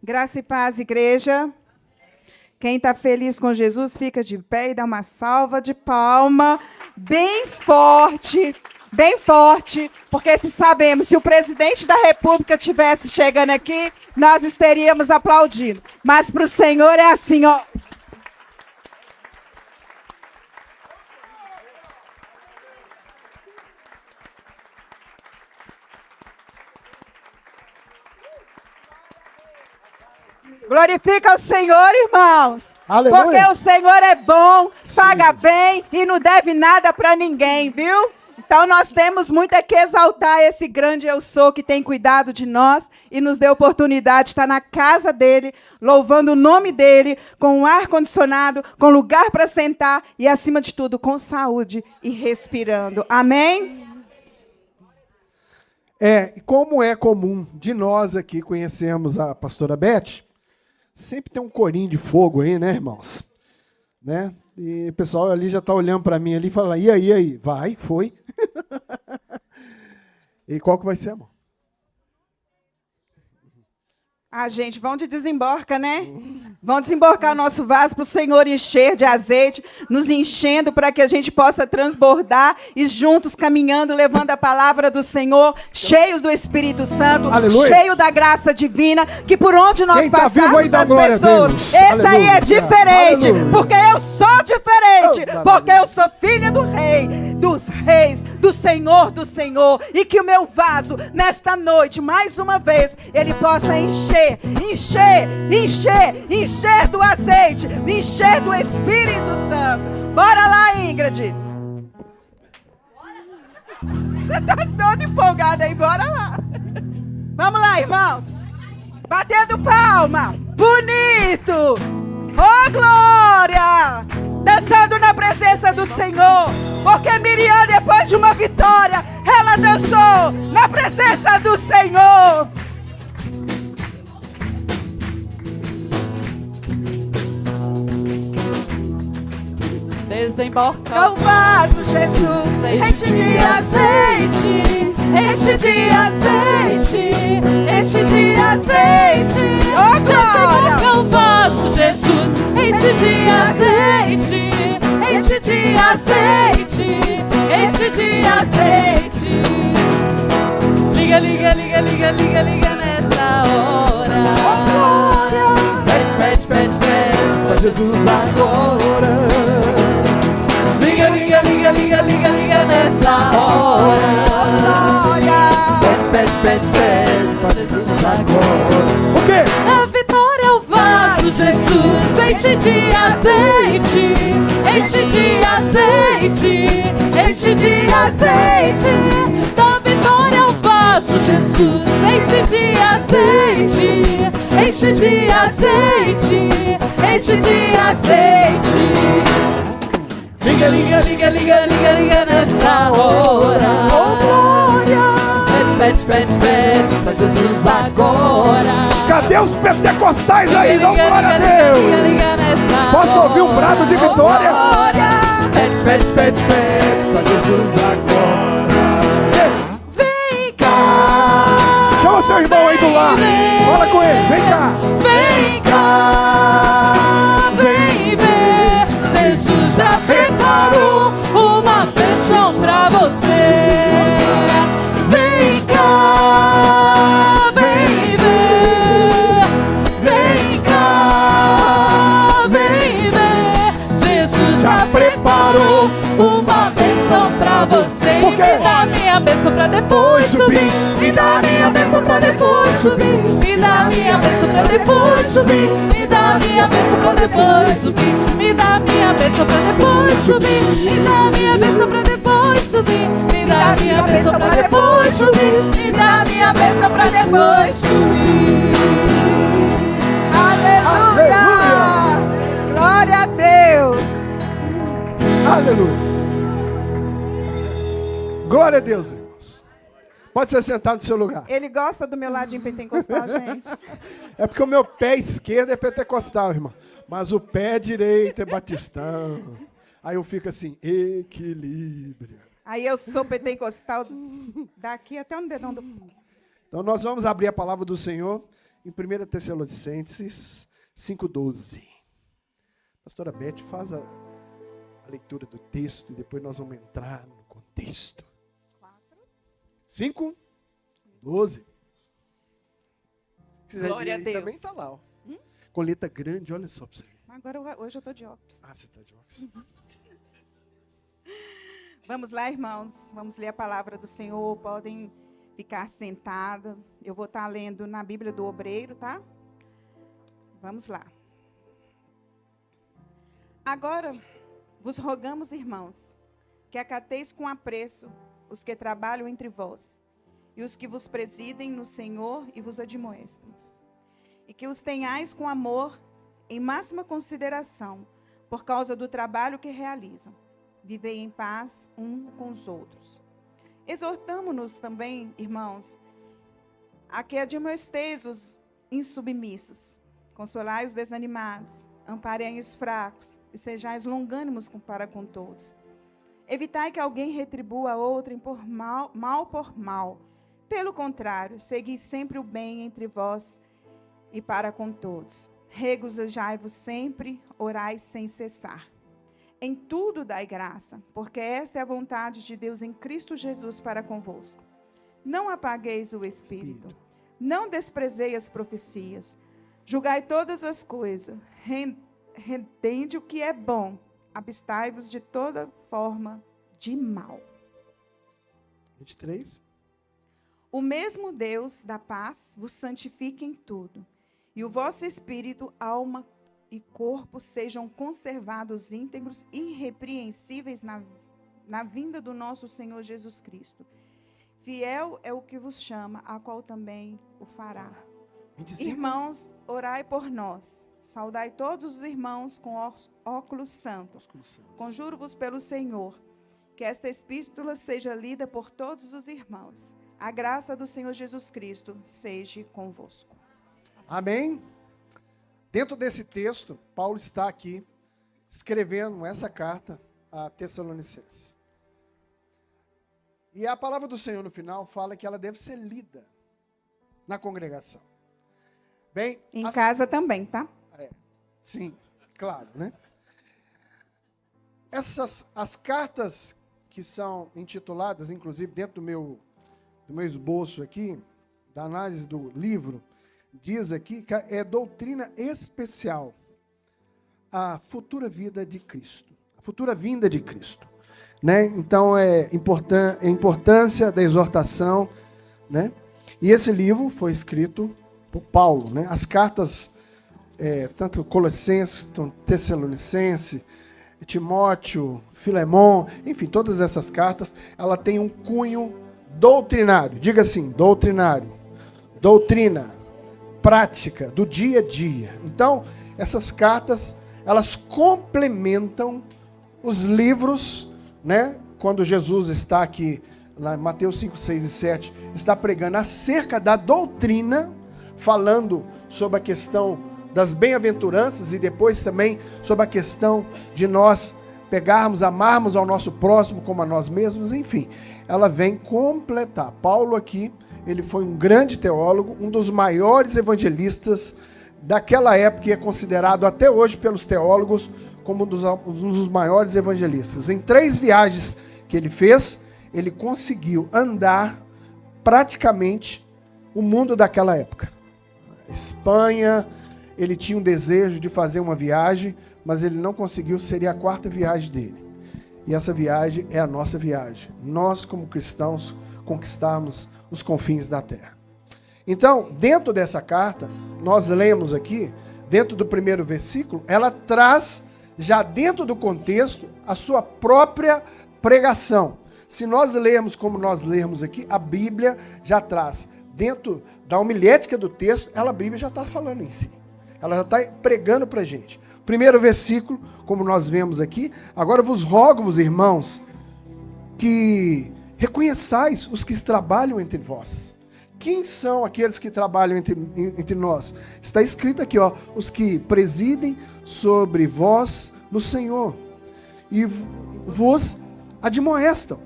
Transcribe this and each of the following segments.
Graça e paz, igreja. Quem está feliz com Jesus, fica de pé e dá uma salva de palma bem forte, porque se sabemos, se o presidente da República tivesse chegando aqui, nós estaríamos aplaudindo. Mas para o Senhor é assim, ó. Glorifica o Senhor, irmãos. Aleluia. Porque o Senhor é bom, paga bem e não deve nada para ninguém, viu? Então nós temos muito é que exaltar esse grande eu sou que tem cuidado de nós e nos deu oportunidade de estar na casa dele, louvando o nome dele, com um ar-condicionado, com lugar para sentar e, acima de tudo, com saúde e respirando. Amém? Como é comum de nós aqui conhecemos a pastora Beth, sempre tem um corinho de fogo aí, né, irmãos? Né? E o pessoal ali já está olhando para mim ali e fala, e aí? Vai, foi. E qual que vai ser, amor? Gente, vão de desemborca, né? Vão desemborcar o nosso vaso para o Senhor encher de azeite, nos enchendo para que a gente possa transbordar e juntos caminhando, levando a palavra do Senhor, cheios do Espírito Santo, Aleluia. cheio da graça divina, que por onde nós Quem tá vivo passarmos aí dá as glória a pessoas, Deus. esse aí Aleluia. é diferente, Aleluia. porque eu sou diferente, Oh, porque eu sou filha do Rei, dos Reis, do Senhor, e que o meu vaso, nesta noite, mais uma vez, ele possa encher do azeite, encher do Espírito Santo. Bora lá, Ingrid. Você tá todo empolgado aí, bora lá. Vamos lá, irmãos. Batendo palma. Bonito. Oh, glória. Dançando na presença do Senhor. Porque Miriam, depois de uma vitória, ela dançou na presença do Senhor. Desemborca o vaso, Jesus, enche de azeite, enche de azeite, enche de azeite. Oh, glória! Desemborca o vaso, Jesus, enche de azeite, enche de azeite, enche de azeite. Liga, liga, liga, liga, liga, liga nessa hora. Oh, glória! Pede Pra Jesus agora. Liga, liga, liga, liga, liga, liga nessa hora. Glória! Pede pra Jesus agora. O quê? A vitória é o vaso, Jesus, enche de azeite, enche de azeite, enche de azeite. Da vitória é o vaso, Jesus, enche de azeite, enche de azeite, enche de azeite. Liga, liga, liga, liga, liga, liga nessa hora. Oh, glória! Pede pra Jesus agora. Cadê os pentecostais aí? Dá glória a Deus. Posso ouvir um brado de vitória? Pede pra Jesus agora. Vem cá. Chama seu irmão aí do lado. Fala com ele. Vem cá. Vem cá. Vem ver. Jesus já preparou uma bênção pra você. Vem cá. Vem ver. Vem cá. Vem ver. Jesus já preparou uma bênção pra você. Por quê? Me dá minha bênção pra depois subir. Me dá minha bênção pra depois subir. Me dá minha bênção pra depois subir. Me dá minha bênção pra depois subir. Me dá minha bênção pra depois subir. Me dá minha bênção pra depois subir. Me dá minha bênção pra depois subir. Me dá minha bênção pra depois subir. Aleluia! Glória a Deus! Aleluia. Glória a Deus, irmãos. Pode se sentar no seu lugar. Ele gosta do meu ladinho pentecostal, gente. É porque o meu pé esquerdo é pentecostal, irmão. Mas o pé direito é batistão. Aí eu fico assim, equilíbrio. Aí eu sou pentecostal daqui até no dedão do... Então nós vamos abrir a palavra do Senhor em 1 Tessalonicenses 5,12. Pastora Beth faz a leitura do texto e depois nós vamos entrar no contexto. 5,12. Glória a Deus. Também está lá, ó. Com letra grande, olha só para você ver. Agora, hoje eu estou de óculos. Ah, você está de óculos. Vamos lá, irmãos. Vamos ler a palavra do Senhor. Podem ficar sentados. Eu vou estar lendo na Bíblia do Obreiro, tá? Vamos lá. Agora, vos rogamos, irmãos, que acateis com apreço os que trabalham entre vós, e os que vos presidem no Senhor e vos admoestam. E que os tenhais com amor, em máxima consideração, por causa do trabalho que realizam. Vivei em paz um com os outros. Exortamo-nos também, irmãos, a que admoesteis os insubmissos, consolai os desanimados, amparem os fracos, e sejais longânimos para com todos. Evitai que alguém retribua a outrem por mal por mal. Pelo contrário, segui sempre o bem entre vós e para com todos. Regozijai-vos sempre, orai sem cessar. Em tudo dai graça, porque esta é a vontade de Deus em Cristo Jesus para convosco. Não apagueis o Espírito, não desprezei as profecias. Julgai todas as coisas, retende o que é bom, abstai-vos de toda forma de mal. 23. O mesmo Deus da paz vos santifique em tudo, e o vosso espírito, alma e corpo sejam conservados íntegros e irrepreensíveis na vinda do nosso Senhor Jesus Cristo. Fiel é o que vos chama, a qual também o fará. 25. Irmãos, orai por nós. Saudai todos os irmãos com óculos santos. Conjuro-vos pelo Senhor, que esta epístola seja lida por todos os irmãos. A graça do Senhor Jesus Cristo seja convosco. Amém? Dentro desse texto, Paulo está aqui escrevendo essa carta a Tessalonicenses. E a palavra do Senhor no final fala que ela deve ser lida na congregação. Bem, em casa também, tá? Sim, claro, né? As cartas que são intituladas, inclusive dentro do meu esboço aqui, da análise do livro, diz aqui que é doutrina especial a futura vida de Cristo, a futura vinda de Cristo, né? Então a importância da exortação, né? E esse livro foi escrito por Paulo, né? As cartas tanto Colossenses, Tessalonicenses, Timóteo, Filemon, enfim, todas essas cartas, ela tem um cunho doutrinário. Diga assim, doutrinário. Doutrina, prática, do dia a dia. Então, essas cartas, elas complementam os livros, né? Quando Jesus está aqui, lá em Mateus 5, 6 e 7, está pregando acerca da doutrina, falando sobre a questão das bem-aventuranças e depois também sobre a questão de nós pegarmos, amarmos ao nosso próximo como a nós mesmos, enfim. Ela vem completar. Paulo aqui, ele foi um grande teólogo, um dos maiores evangelistas daquela época e é considerado até hoje pelos teólogos como um dos maiores evangelistas. Em 3 viagens que ele fez, ele conseguiu andar praticamente o mundo daquela época. Espanha, ele tinha um desejo de fazer uma viagem, mas ele não conseguiu, seria a 4ª viagem dele. E essa viagem é a nossa viagem. Nós, como cristãos, conquistarmos os confins da terra. Então, dentro dessa carta, nós lemos aqui, dentro do primeiro versículo, ela traz, já dentro do contexto, a sua própria pregação. Se nós lermos como nós lemos aqui, a Bíblia já traz, dentro da homilética do texto, a Bíblia já está falando em si. Ela já está pregando para a gente. Primeiro versículo, como nós vemos aqui, agora vos rogo, irmãos, que reconheçais os que trabalham entre vós. Quem são aqueles que trabalham entre nós? Está escrito aqui, ó, os que presidem sobre vós no Senhor e vos admoestam.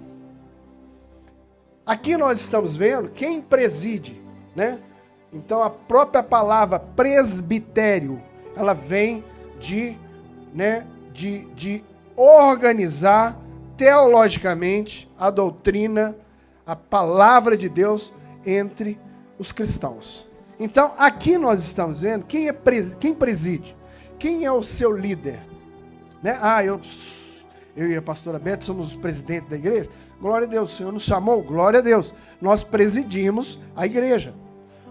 Aqui nós estamos vendo quem preside, né? Então a própria palavra presbitério, ela vem de organizar teologicamente a doutrina, a palavra de Deus entre os cristãos. Então, aqui nós estamos vendo quem preside, quem é o seu líder. Né? Eu e a pastora Beth somos os presidentes da igreja. Glória a Deus, o Senhor nos chamou, glória a Deus. Nós presidimos a igreja.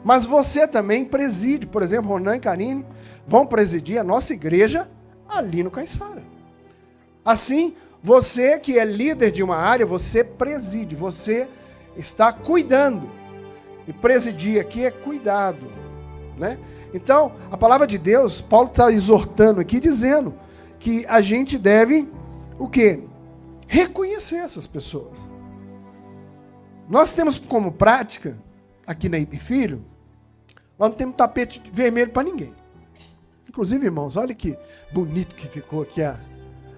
Mas você também preside, por exemplo, Ronan e Karine vão presidir a nossa igreja ali no Caiçara. Assim, você que é líder de uma área, você preside, você está cuidando. E presidir aqui é cuidado, né? Então, a palavra de Deus, Paulo está exortando aqui, dizendo que a gente deve, o quê? Reconhecer essas pessoas. Nós temos como prática, aqui na IP Filho, nós não temos tapete vermelho para ninguém. Inclusive, irmãos, olha que bonito que ficou aqui a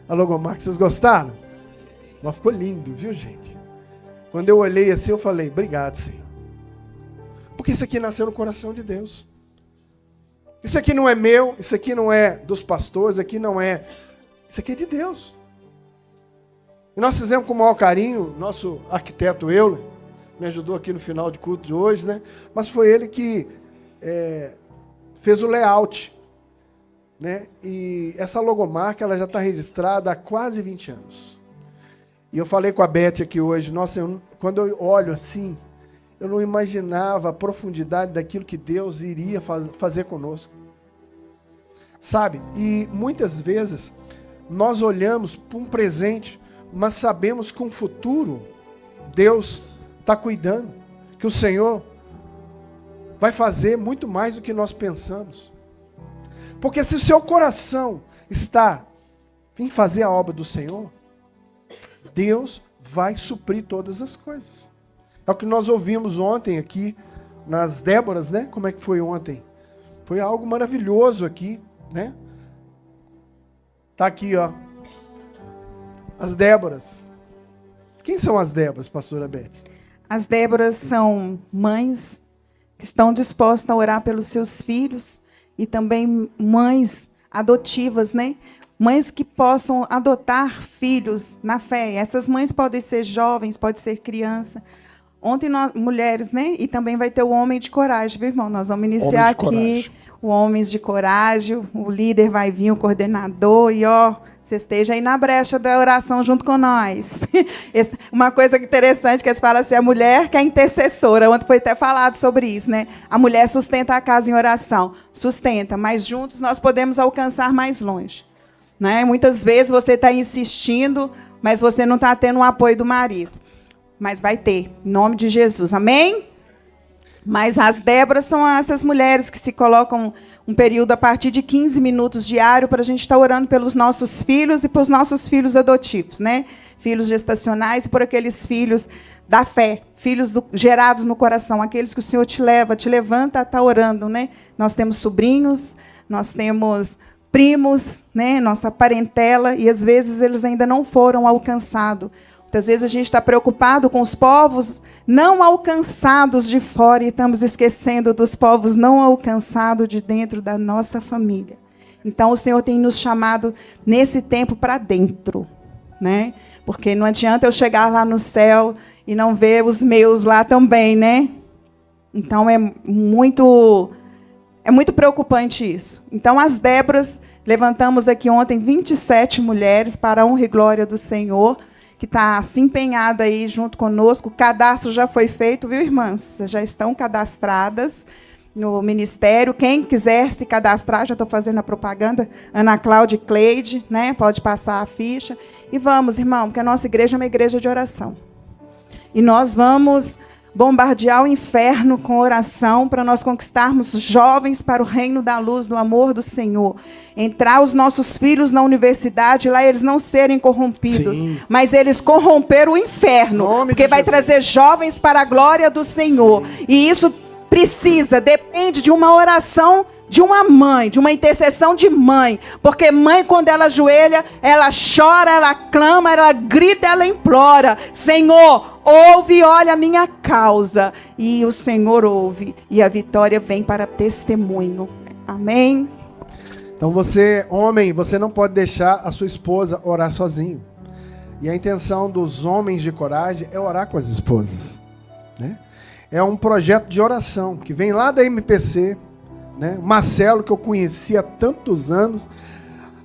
logomarca. Vocês gostaram? Mas ficou lindo, viu, gente? Quando eu olhei assim, eu falei, obrigado, Senhor. Porque isso aqui nasceu no coração de Deus. Isso aqui não é meu, isso aqui não é dos pastores, isso aqui não é... Isso aqui é de Deus. E nós fizemos com o maior carinho, nosso arquiteto Euler, me ajudou aqui no final de culto de hoje, né? Mas foi ele que fez o layout, né? E essa logomarca, ela já está registrada há quase 20 anos. E eu falei com a Beth aqui hoje, nossa, quando eu olho assim, eu não imaginava a profundidade daquilo que Deus iria fazer conosco. Sabe? E muitas vezes nós olhamos para um presente, mas sabemos que um futuro Deus está cuidando, que o Senhor vai fazer muito mais do que nós pensamos. Porque se o seu coração está em fazer a obra do Senhor, Deus vai suprir todas as coisas. É o que nós ouvimos ontem aqui, nas Déboras, né? Como é que foi ontem? Foi algo maravilhoso aqui, né? Tá aqui, ó. As Déboras. Quem são as Déboras, pastora Beth? As Déboras são mães que estão dispostas a orar pelos seus filhos e também mães adotivas, né? Mães que possam adotar filhos na fé. Essas mães podem ser jovens, pode ser criança. Ontem nós, mulheres, né? E também vai ter o Homem de Coragem, viu, irmão? Nós vamos iniciar aqui o Homens de Coragem. O líder vai vir, o coordenador, e você esteja aí na brecha da oração junto com nós. Uma coisa interessante que eles falam assim, a mulher que é intercessora. Ontem foi até falado sobre isso, né? A mulher sustenta a casa em oração. Sustenta, mas juntos nós podemos alcançar mais longe. Né? Muitas vezes você está insistindo, mas você não está tendo o apoio do marido. Mas vai ter, em nome de Jesus, amém? Mas as Déboras são essas mulheres que se colocam um período a partir de 15 minutos diário para a gente estar orando pelos nossos filhos e pelos nossos filhos adotivos, né? Filhos gestacionais e por aqueles filhos da fé, filhos gerados no coração, aqueles que o Senhor te levanta a estar orando, né? Nós temos sobrinhos, nós temos primos, né? Nossa parentela, e às vezes eles ainda não foram alcançados. Muitas vezes a gente está preocupado com os povos não alcançados de fora e estamos esquecendo dos povos não alcançados de dentro da nossa família. Então, o Senhor tem nos chamado nesse tempo para dentro, né? Porque não adianta eu chegar lá no céu e não ver os meus lá também, né? Então, é muito preocupante isso. Então, as Déboras, levantamos aqui ontem 27 mulheres para a honra e glória do Senhor, que está se empenhada aí junto conosco. O cadastro já foi feito, viu, irmãs? Vocês já estão cadastradas no ministério. Quem quiser se cadastrar, já estou fazendo a propaganda, Ana Cláudia e Cleide, né? Pode passar a ficha. E vamos, irmão, porque a nossa igreja é uma igreja de oração. E nós vamos bombardear o inferno com oração para nós conquistarmos jovens para o reino da luz, do amor do Senhor. Entrar os nossos filhos na universidade, lá eles não serem corrompidos, sim, mas eles corromperam o inferno, porque vai trazer jovens para a glória do Senhor. Sim. E isso depende de uma oração de uma mãe, de uma intercessão de mãe. Porque mãe, quando ela ajoelha, ela chora, ela clama, ela grita, ela implora. Senhor, ouve e olha a minha causa. E o Senhor ouve. E a vitória vem para testemunho. Amém? Então você, homem, você não pode deixar a sua esposa orar sozinho. E a intenção dos homens de coragem é orar com as esposas, né? É um projeto de oração que vem lá da MPC, né? Marcelo, que eu conheci há tantos anos,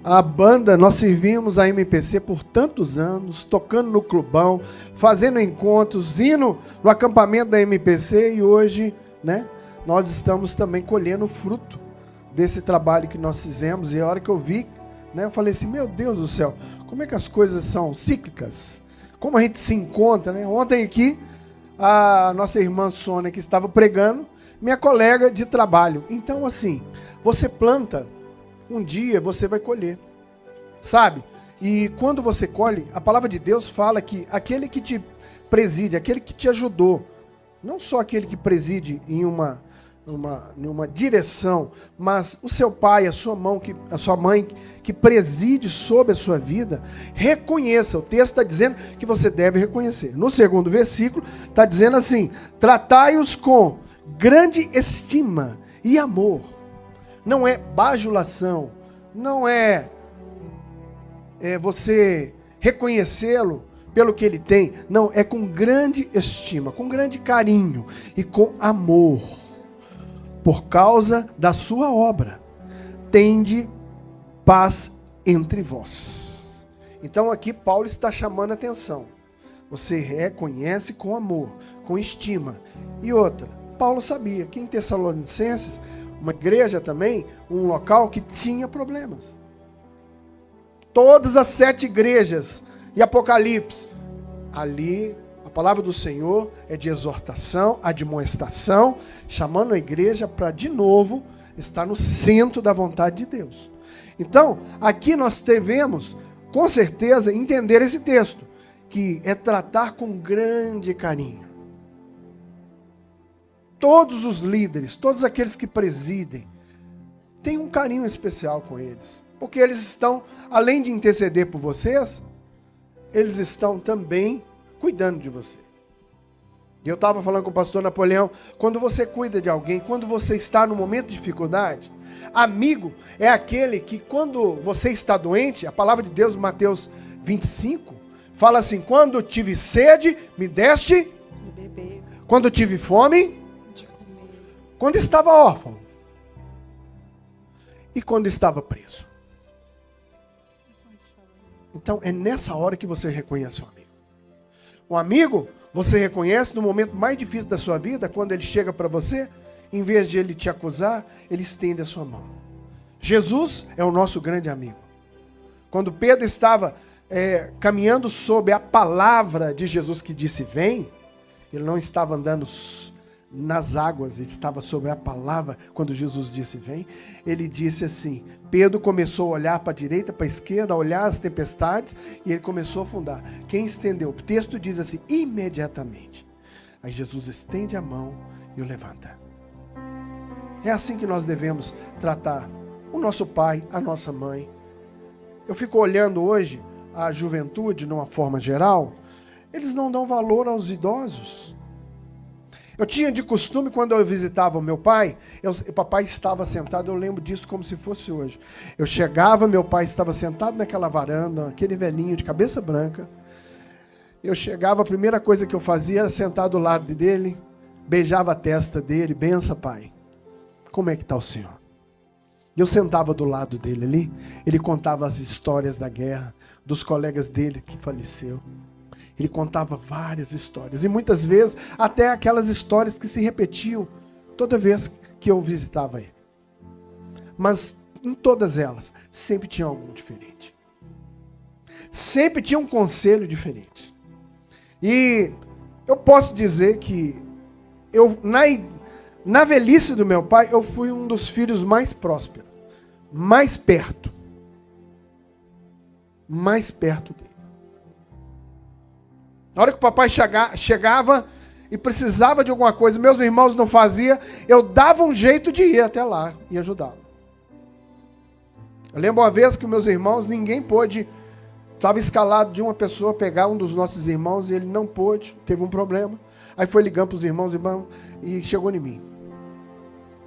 a banda, nós servimos a MPC por tantos anos, tocando no clubão, fazendo encontros, indo no acampamento da MPC, e hoje, né, nós estamos também colhendo o fruto desse trabalho que nós fizemos. E a hora que eu vi, né, eu falei assim, meu Deus do céu, como é que as coisas são cíclicas? Como a gente se encontra, né? Ontem aqui, a nossa irmã Sônia, que estava pregando, minha colega de trabalho. Então, assim, você planta, um dia você vai colher, sabe? E quando você colhe, a palavra de Deus fala que aquele que te preside, aquele que te ajudou, não só aquele que preside em uma direção, mas o seu pai, a sua mãe, que preside sobre a sua vida, reconheça. O texto está dizendo que você deve reconhecer. No segundo versículo, está dizendo assim, tratai-os com grande estima e amor. Não é bajulação, não é você reconhecê-lo pelo que ele tem. Não, é com grande estima, com grande carinho e com amor. Por causa da sua obra, tende paz entre vós. Então aqui Paulo está chamando a atenção. Você reconhece com amor, com estima. E outra, Paulo sabia que em Tessalonicenses, uma igreja também, um local que tinha problemas. Todas as 7 igrejas e Apocalipse, ali a palavra do Senhor é de exortação, admoestação, chamando a igreja para de novo estar no centro da vontade de Deus. Então, aqui nós devemos, com certeza, entender esse texto, que é tratar com grande carinho. Todos os líderes, todos aqueles que presidem, têm um carinho especial com eles. Porque eles estão, além de interceder por vocês, eles estão também cuidando de você. E eu estava falando com o pastor Napoleão, quando você cuida de alguém, quando você está no momento de dificuldade, amigo é aquele que quando você está doente, a palavra de Deus, Mateus 25, fala assim, quando tive sede, me deste de beber. Quando tive fome, de comer. Quando estava órfão e quando estava preso. Então é nessa hora que você reconhece o amigo. Um amigo, você reconhece no momento mais difícil da sua vida, quando ele chega para você, em vez de ele te acusar, ele estende a sua mão. Jesus é o nosso grande amigo. Quando Pedro estava caminhando sob a palavra de Jesus que disse vem, ele não estava andando nas águas, ele estava sobre a palavra. Quando Jesus disse vem, ele disse assim, Pedro começou a olhar para a direita, para a esquerda, a olhar as tempestades, e ele começou a afundar. Quem estendeu? O texto diz assim, imediatamente. Aí Jesus estende a mão e o levanta. É assim que nós devemos tratar o nosso pai, a nossa mãe. Eu fico olhando hoje a juventude, de uma forma geral, eles não dão valor aos idosos. Eu tinha de costume, quando eu visitava o meu pai, o papai estava sentado, eu lembro disso como se fosse hoje. Eu chegava, meu pai estava sentado naquela varanda, aquele velhinho de cabeça branca. Eu chegava, a primeira coisa que eu fazia era sentar do lado dele, beijava a testa dele, benção, pai. Como é que está o senhor? Eu sentava do lado dele ali, ele contava as histórias da guerra, dos colegas dele que faleceu. Ele contava várias histórias, e muitas vezes até aquelas histórias que se repetiam toda vez que eu visitava ele. Mas em todas elas, sempre tinha algo diferente. Sempre tinha um conselho diferente. E eu posso dizer que na velhice do meu pai, eu fui um dos filhos mais prósperos, mais perto dele. Na hora que o papai chegava e precisava de alguma coisa, meus irmãos não faziam, eu dava um jeito de ir até lá e ajudá-lo. Eu lembro uma vez que meus irmãos, ninguém pôde, estava escalado de uma pessoa pegar um dos nossos irmãos e ele não pôde, teve um problema. Aí foi ligando para os irmãos e chegou em mim.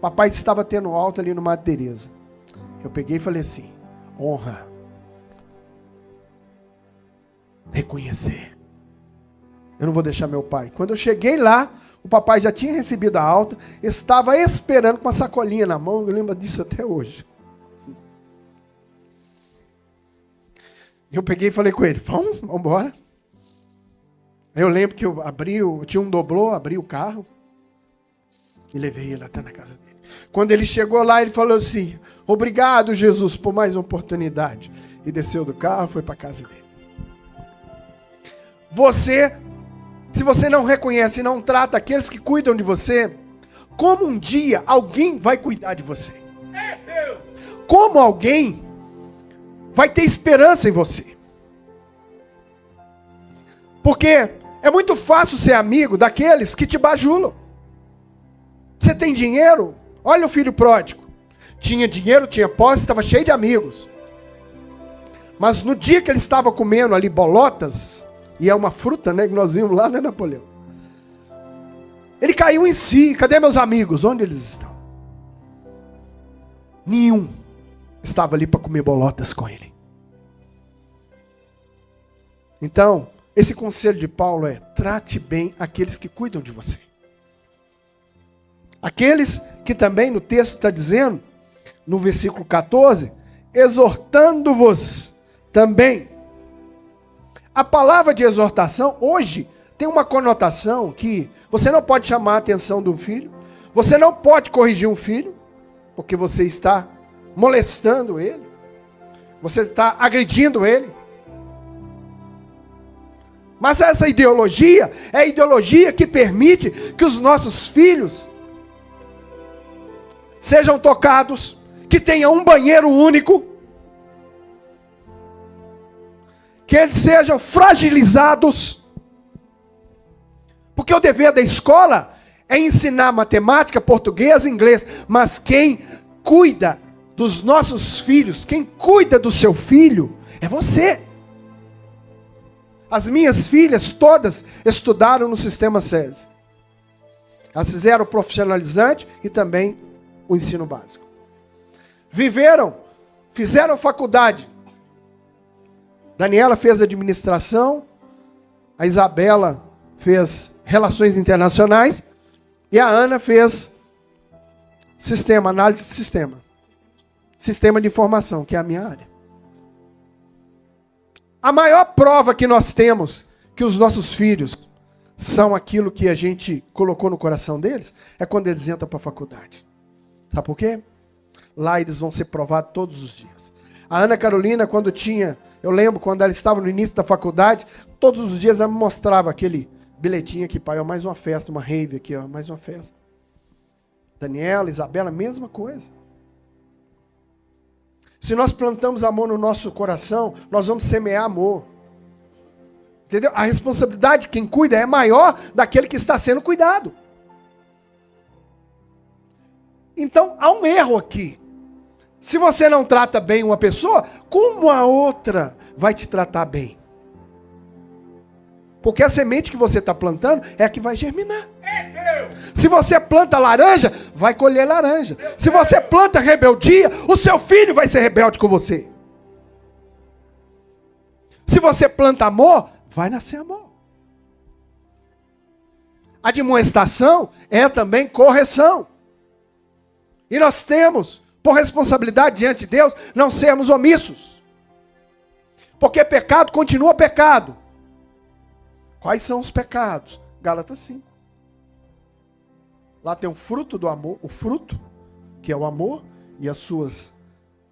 Papai estava tendo alta ali no Madre Teresa. Eu peguei e falei assim, honra, reconhecer. Eu não vou deixar meu pai. Quando eu cheguei lá, o papai já tinha recebido a alta, estava esperando com uma sacolinha na mão, eu lembro disso até hoje. Eu peguei e falei com ele, vamos embora. Eu lembro que eu tinha um doblô, abri o carro e levei ele até na casa dele. Quando ele chegou lá, ele falou assim, obrigado, Jesus, por mais uma oportunidade. E desceu do carro e foi para a casa dele. Se você não reconhece e não trata aqueles que cuidam de você, como um dia alguém vai cuidar de você? Como alguém vai ter esperança em você? Porque é muito fácil ser amigo daqueles que te bajulam. Você tem dinheiro? Olha o filho pródigo. Tinha dinheiro, tinha posse, estava cheio de amigos. Mas no dia que ele estava comendo ali bolotas, e é uma fruta, né, que nós vimos lá, né, Napoleão? Ele caiu em si. Cadê meus amigos? Onde eles estão? Nenhum estava ali para comer bolotas com ele. Então, esse conselho de Paulo é: trate bem aqueles que cuidam de você. Aqueles que também no texto está dizendo, no versículo 14, exortando-vos também. A palavra de exortação hoje tem uma conotação que você não pode chamar a atenção do filho, você não pode corrigir um filho, porque você está molestando ele, você está agredindo ele. Mas essa ideologia é a ideologia que permite que os nossos filhos sejam tocados, que tenham um banheiro único, que eles sejam fragilizados. Porque o dever da escola é ensinar matemática, português, inglês. Mas quem cuida dos nossos filhos, quem cuida do seu filho, é você. As minhas filhas todas estudaram no sistema SESI. Elas fizeram o profissionalizante e também o ensino básico. Fizeram faculdade. Daniela fez administração, a Isabela fez relações internacionais e a Ana fez análise de sistema de informação, que é a minha área. A maior prova que nós temos que os nossos filhos são aquilo que a gente colocou no coração deles é quando eles entram para a faculdade. Sabe por quê? Lá eles vão ser provados todos os dias. A Ana Carolina, eu lembro quando ela estava no início da faculdade, todos os dias ela me mostrava aquele bilhetinho aqui, pai, ó, mais uma festa, uma rave aqui, ó, mais uma festa. Daniela, Isabela, mesma coisa. Se nós plantamos amor no nosso coração, nós vamos semear amor. Entendeu? A responsabilidade de quem cuida é maior daquele que está sendo cuidado. Então, há um erro aqui. Se você não trata bem uma pessoa, como a outra vai te tratar bem? Porque a semente que você está plantando é a que vai germinar. Se você planta laranja, vai colher laranja. Se você planta rebeldia, o seu filho vai ser rebelde com você. Se você planta amor, vai nascer amor. Admoestação é também correção. E nós temos, por responsabilidade diante de Deus, não sermos omissos. Porque pecado continua pecado. Quais são os pecados? Gálatas 5. Lá tem o fruto do amor, o fruto, que é o amor e as suas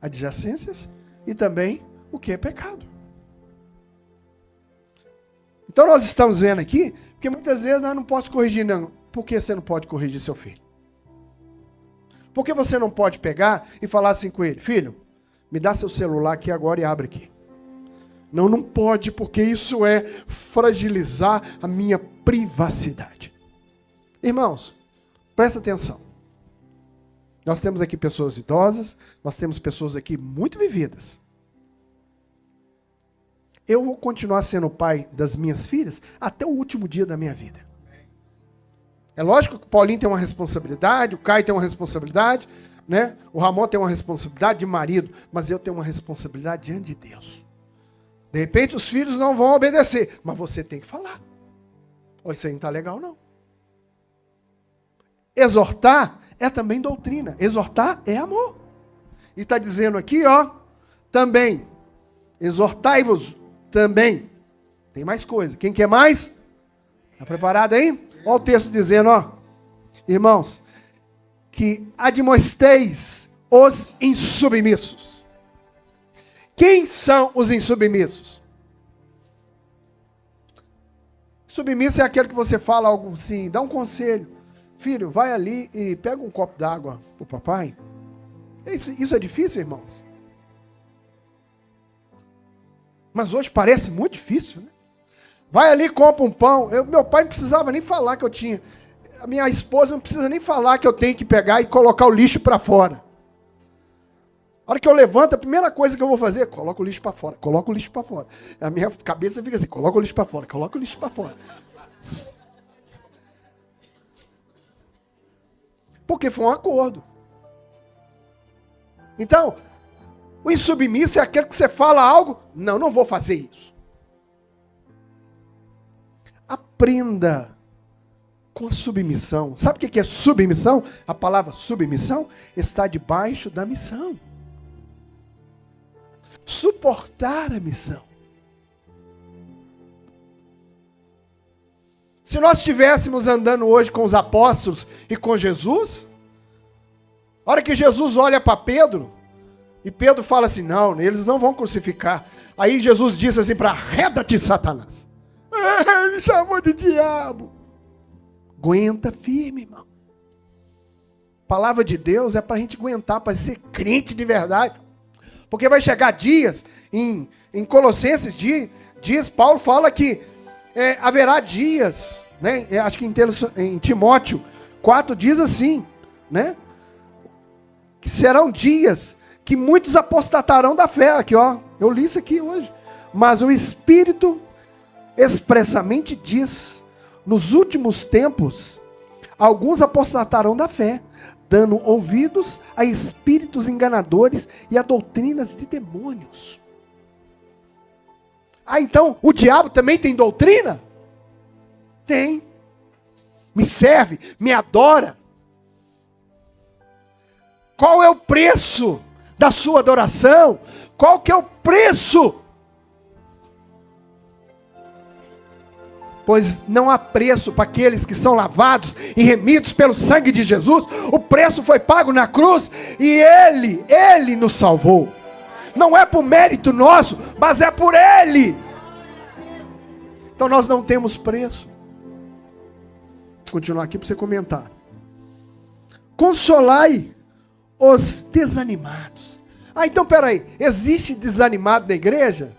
adjacências, e também o que é pecado. Então nós estamos vendo aqui, que muitas vezes nós não podemos corrigir, não. Por que você não pode corrigir seu filho? Por que você não pode pegar e falar assim com ele, filho, me dá seu celular aqui agora e abre aqui. Não pode, porque isso é fragilizar a minha privacidade. Irmãos, presta atenção. Nós temos aqui pessoas idosas, nós temos pessoas aqui muito vividas. Eu vou continuar sendo o pai das minhas filhas até o último dia da minha vida. É lógico que o Paulinho tem uma responsabilidade, o Caio tem uma responsabilidade, né? O Ramon tem uma responsabilidade de marido, mas eu tenho uma responsabilidade diante de Deus. De repente os filhos não vão obedecer, mas você tem que falar. Oh, isso aí não está legal, não. Exortar é também doutrina. Exortar é amor. E está dizendo aqui, ó, também. Exortai-vos também. Tem mais coisa. Quem quer mais? Está preparado aí? Olha o texto dizendo, ó. Irmãos, que admoesteis os insubmissos. Quem são os insubmissos? Submisso é aquele que você fala algo assim, dá um conselho. Filho, vai ali e pega um copo d'água para o papai. Isso é difícil, irmãos? Mas hoje parece muito difícil, né? Vai ali e compra um pão. Meu pai não precisava nem falar que eu tinha. A minha esposa não precisa nem falar que eu tenho que pegar e colocar o lixo para fora. A hora que eu levanto, a primeira coisa que eu vou fazer é coloca o lixo para fora, coloca o lixo para fora. A minha cabeça fica assim, coloca o lixo para fora, coloca o lixo para fora. Porque foi um acordo. Então, o insubmisso é aquele que você fala algo, não vou fazer isso. Aprenda com a submissão. Sabe o que é submissão? A palavra submissão está debaixo da missão. Suportar a missão. Se nós estivéssemos andando hoje com os apóstolos e com Jesus, a hora que Jesus olha para Pedro, e Pedro fala assim, não, eles não vão crucificar. Aí Jesus disse assim para arreda-te, Satanás. Ele chamou de diabo. Aguenta firme, irmão. Palavra de Deus é para a gente aguentar, para ser crente de verdade. Porque vai chegar dias, em Colossenses dias, Paulo fala que haverá dias, né? Acho que em Timóteo 4 diz assim, né? Que serão dias que muitos apostatarão da fé. Aqui, ó, eu li isso aqui hoje. Mas o Espírito expressamente diz, nos últimos tempos, alguns apostatarão da fé, dando ouvidos a espíritos enganadores e a doutrinas de demônios. Ah, então o diabo também tem doutrina? Tem. Me serve, me adora. Qual é o preço da sua adoração? Qual que é o preço? Pois não há preço para aqueles que são lavados e remidos pelo sangue de Jesus. O preço foi pago na cruz e Ele nos salvou. Não é por mérito nosso, mas é por Ele. Então nós não temos preço. Vou continuar aqui para você comentar. Consolai os desanimados. Ah, então peraí, existe desanimado na igreja?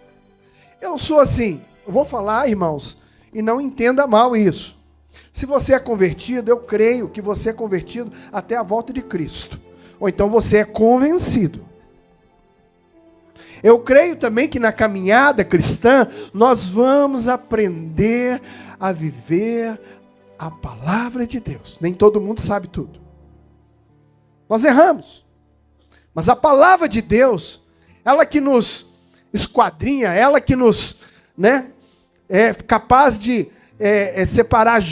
Eu sou assim, eu vou falar, irmãos, e não entenda mal isso. Se você é convertido, eu creio que você é convertido até a volta de Cristo. Ou então você é convencido. Eu creio também que na caminhada cristã, nós vamos aprender a viver a palavra de Deus. Nem todo mundo sabe tudo. Nós erramos. Mas a palavra de Deus, ela que nos esquadrinha, ela que nos, né, é capaz de separar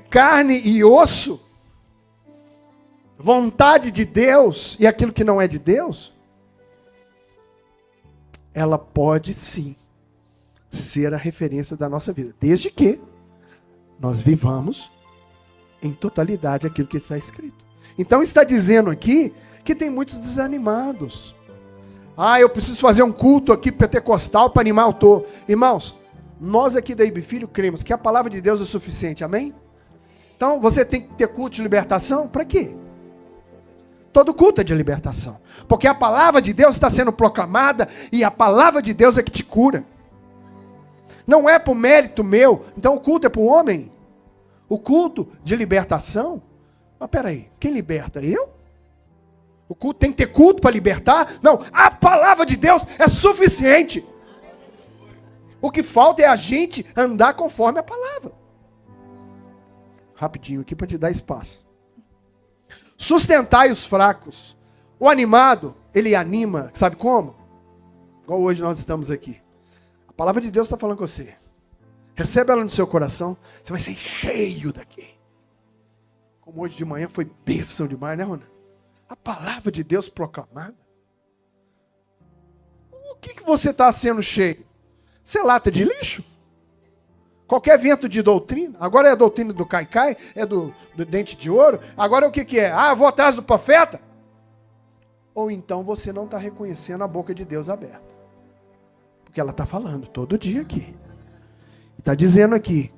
carne e osso, vontade de Deus e aquilo que não é de Deus, ela pode sim ser a referência da nossa vida, desde que nós vivamos em totalidade aquilo que está escrito. Então está dizendo aqui que tem muitos desanimados. Ah, eu preciso fazer um culto aqui pentecostal para animar o touro. Irmãos, nós aqui da IB Filho cremos que a palavra de Deus é suficiente, amém? Então você tem que ter culto de libertação, para quê? Todo culto é de libertação, porque a palavra de Deus está sendo proclamada e a palavra de Deus é que te cura. Não é por mérito meu, então o culto é para o homem. O culto de libertação, mas peraí, quem liberta? Eu? O culto tem que ter culto para libertar? Não, a palavra de Deus é suficiente. O que falta é a gente andar conforme a palavra. Rapidinho aqui para te dar espaço. Sustentai os fracos. O animado, ele anima, sabe como? Igual hoje nós estamos aqui. A palavra de Deus está falando com você. Recebe ela no seu coração, você vai ser cheio daqui. Como hoje de manhã foi bênção demais, né, Rona? A palavra de Deus proclamada. O que você está sendo cheio? Você é lata de lixo? Qualquer vento de doutrina? Agora é a doutrina do caicai, é do dente de ouro. Agora o que é? Ah, eu vou atrás do profeta? Ou então você não está reconhecendo a boca de Deus aberta. Porque ela está falando todo dia aqui. Está dizendo aqui,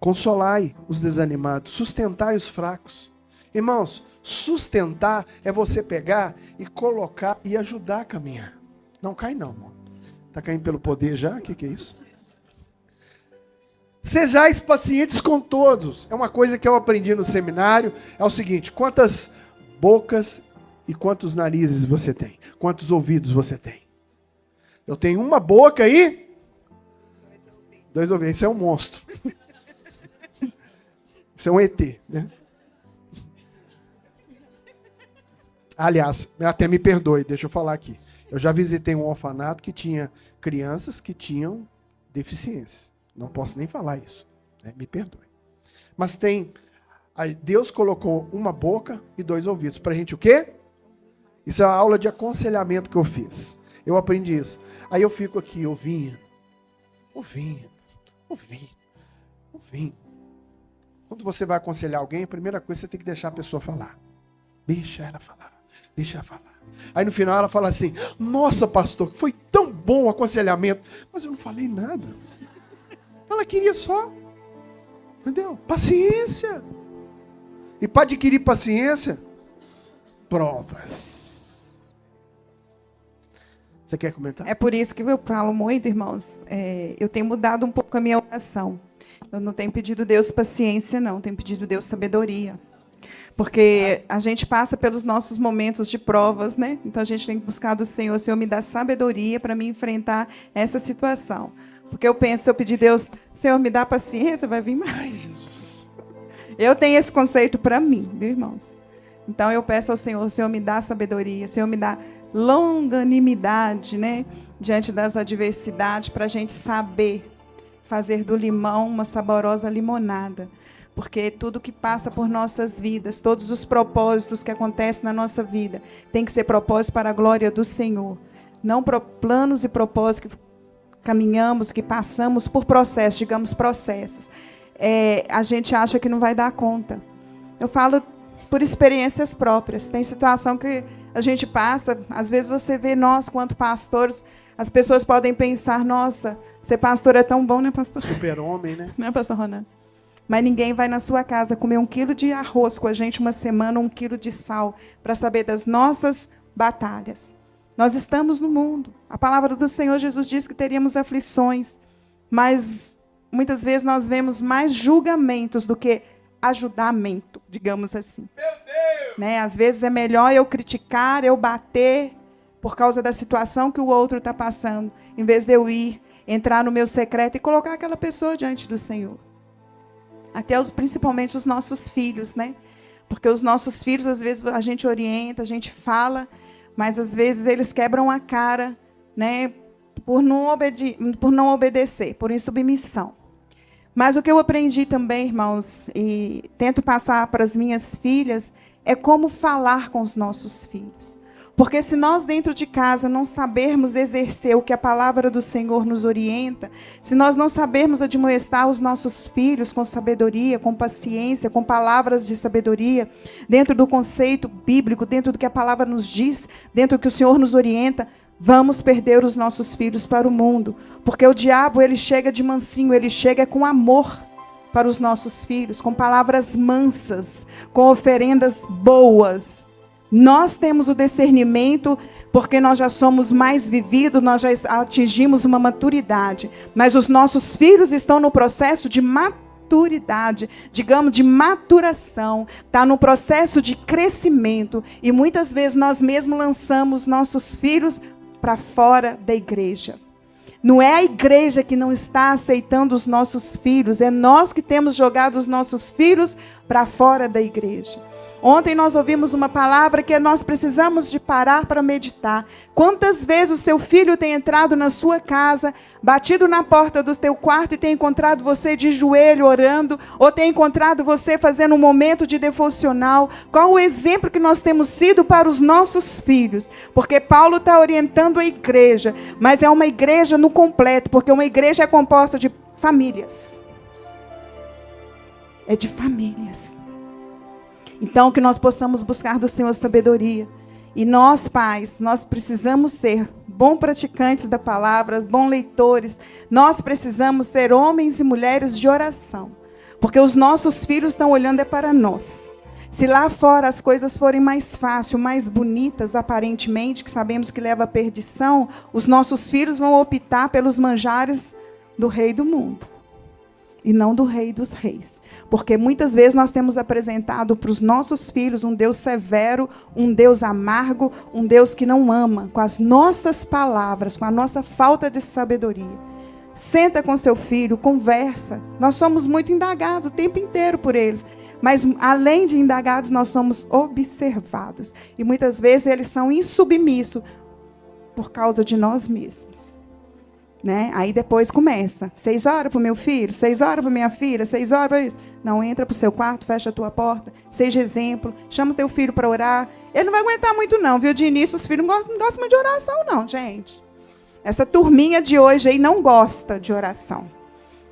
consolai os desanimados, sustentai os fracos. Irmãos, sustentar é você pegar e colocar e ajudar a caminhar. Não cai não, irmão. Está caindo pelo poder já? O que é isso? Sejais pacientes com todos. É uma coisa que eu aprendi no seminário. É o seguinte, quantas bocas e quantos narizes você tem? Quantos ouvidos você tem? Eu tenho uma boca e... 2 ouvidos. Isso é um monstro. Isso é um ET, né? Aliás, até me perdoe, deixa eu falar aqui. Eu já visitei um orfanato que tinha crianças que tinham deficiências. Não posso nem falar isso, né? Me perdoe. Mas Deus colocou uma boca e 2 ouvidos. Pra gente o quê? Isso é a aula de aconselhamento que eu fiz. Eu aprendi isso. Aí eu fico aqui ouvindo. Quando você vai aconselhar alguém, a primeira coisa você tem que deixar a pessoa falar. Deixa ela falar. Aí no final ela fala assim, nossa pastor, foi tão bom o aconselhamento, mas eu não falei nada. Ela queria só, entendeu? Paciência. E para adquirir paciência, provas. Você quer comentar? É por isso que eu falo muito, irmãos. Eu tenho mudado um pouco a minha oração. Eu não tenho pedido Deus paciência, não. Tenho pedido Deus sabedoria. Porque a gente passa pelos nossos momentos de provas, né? Então a gente tem que buscar do Senhor. Senhor, me dá sabedoria para me enfrentar essa situação. Porque eu penso, se eu pedir Deus, Senhor, me dá paciência, vai vir mais. Ai, Jesus. Eu tenho esse conceito para mim, viu, irmãos? Então eu peço ao Senhor, Senhor, me dá sabedoria, Senhor, me dá longanimidade, né? Diante das adversidades, para a gente saber fazer do limão uma saborosa limonada. Porque tudo que passa por nossas vidas, todos os propósitos que acontecem na nossa vida, tem que ser propósito para a glória do Senhor. Não planos e propósitos que caminhamos, que passamos por processos, digamos processos. A gente acha que não vai dar conta. Eu falo por experiências próprias. Tem situação que a gente passa, às vezes você vê nós, quanto pastores, as pessoas podem pensar, nossa, ser pastor é tão bom, né, pastor? Super-homem, né? Não é, pastor Ronan? Mas ninguém vai na sua casa comer 1 quilo de arroz com a gente uma semana, 1 quilo de sal, para saber das nossas batalhas. Nós estamos no mundo. A palavra do Senhor Jesus diz que teríamos aflições, mas muitas vezes nós vemos mais julgamentos do que ajudamento, digamos assim. Meu Deus! Né? Às vezes é melhor eu criticar, eu bater, por causa da situação que o outro está passando, em vez de eu ir, entrar no meu secreto e colocar aquela pessoa diante do Senhor. Até principalmente os nossos filhos, né? Porque os nossos filhos, às vezes, a gente orienta, a gente fala, mas às vezes eles quebram a cara, né? Por não obedecer, por insubmissão. Mas o que eu aprendi também, irmãos, e tento passar para as minhas filhas, é como falar com os nossos filhos. Porque se nós dentro de casa não sabermos exercer o que a palavra do Senhor nos orienta, se nós não sabermos admoestar os nossos filhos com sabedoria, com paciência, com palavras de sabedoria, dentro do conceito bíblico, dentro do que a palavra nos diz, dentro do que o Senhor nos orienta, vamos perder os nossos filhos para o mundo. Porque o diabo, ele chega de mansinho, ele chega com amor para os nossos filhos, com palavras mansas, com oferendas boas. Nós temos o discernimento, porque nós já somos mais vividos, nós já atingimos uma maturidade. Mas os nossos filhos estão no processo de maturidade, digamos, de maturação, está no processo de crescimento. E muitas vezes nós mesmos lançamos nossos filhos para fora da igreja. Não é a igreja que não está aceitando os nossos filhos, é nós que temos jogado os nossos filhos para fora da igreja. Ontem nós ouvimos uma palavra que nós precisamos de parar para meditar. Quantas vezes o seu filho tem entrado na sua casa, batido na porta do teu quarto e tem encontrado você de joelho orando, ou tem encontrado você fazendo um momento de devocional? Qual o exemplo que nós temos sido para os nossos filhos? Porque Paulo está orientando a igreja, mas é uma igreja no completo, porque uma igreja é composta de famílias. É de famílias. Então, que nós possamos buscar do Senhor sabedoria. E nós, pais, nós precisamos ser bons praticantes da palavra, bons leitores. Nós precisamos ser homens e mulheres de oração. Porque os nossos filhos estão olhando para nós. Se lá fora as coisas forem mais fáceis, mais bonitas, aparentemente, que sabemos que leva à perdição, os nossos filhos vão optar pelos manjares do rei do mundo. E não do rei dos reis. Porque muitas vezes nós temos apresentado para os nossos filhos um Deus severo, um Deus amargo, um Deus que não ama, com as nossas palavras, com a nossa falta de sabedoria. Senta com seu filho, conversa. Nós somos muito indagados o tempo inteiro por eles. Mas, além de indagados, nós somos observados. E muitas vezes eles são insubmissos por causa de nós mesmos. Né? Aí depois começa. 6 horas para o meu filho, 6 horas para minha filha, 6 horas para... Não, entra para o seu quarto, fecha a tua porta, seja exemplo, chama o teu filho para orar. Ele não vai aguentar muito não, viu? De início os filhos não gostam muito de oração não, gente. Essa turminha de hoje aí não gosta de oração.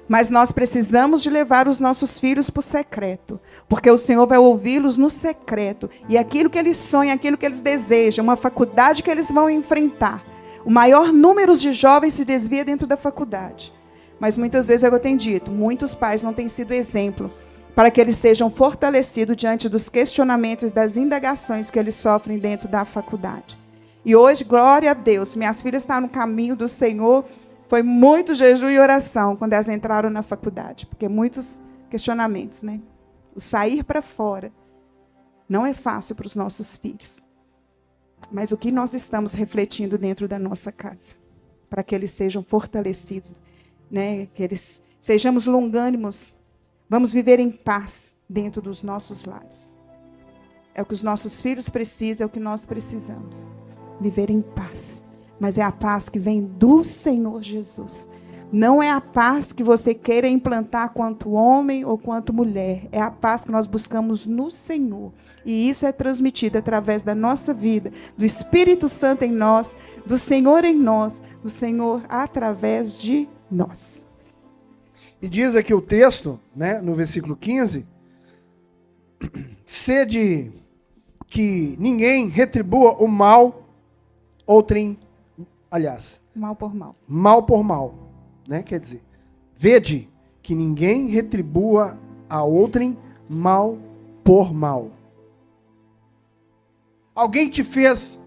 Mas nós precisamos de levar os nossos filhos para o secreto. Porque o Senhor vai ouvi-los no secreto. E aquilo que eles sonham, aquilo que eles desejam, uma faculdade que eles vão enfrentar. O maior número de jovens se desvia dentro da faculdade. Mas muitas vezes, é o que eu tenho dito, muitos pais não têm sido exemplo para que eles sejam fortalecidos diante dos questionamentos e das indagações que eles sofrem dentro da faculdade. E hoje, glória a Deus, minhas filhas estão no caminho do Senhor. Foi muito jejum e oração quando elas entraram na faculdade. Porque muitos questionamentos, né? O sair para fora não é fácil para os nossos filhos. Mas o que nós estamos refletindo dentro da nossa casa? Para que eles sejam fortalecidos, né? Que eles sejamos longânimos. Vamos viver em paz dentro dos nossos lares. É o que os nossos filhos precisam, é o que nós precisamos. Viver em paz. Mas é a paz que vem do Senhor Jesus. Não é a paz que você queira implantar quanto homem ou quanto mulher. É a paz que nós buscamos no Senhor. E isso é transmitido através da nossa vida, do Espírito Santo em nós, do Senhor em nós, do Senhor através de nós. E diz aqui o texto, né, no versículo 15, sede que ninguém retribua o mal, outrem, aliás, mal por mal. Mal por mal, né? Quer dizer, vede que ninguém retribua a outrem mal por mal. Alguém te fez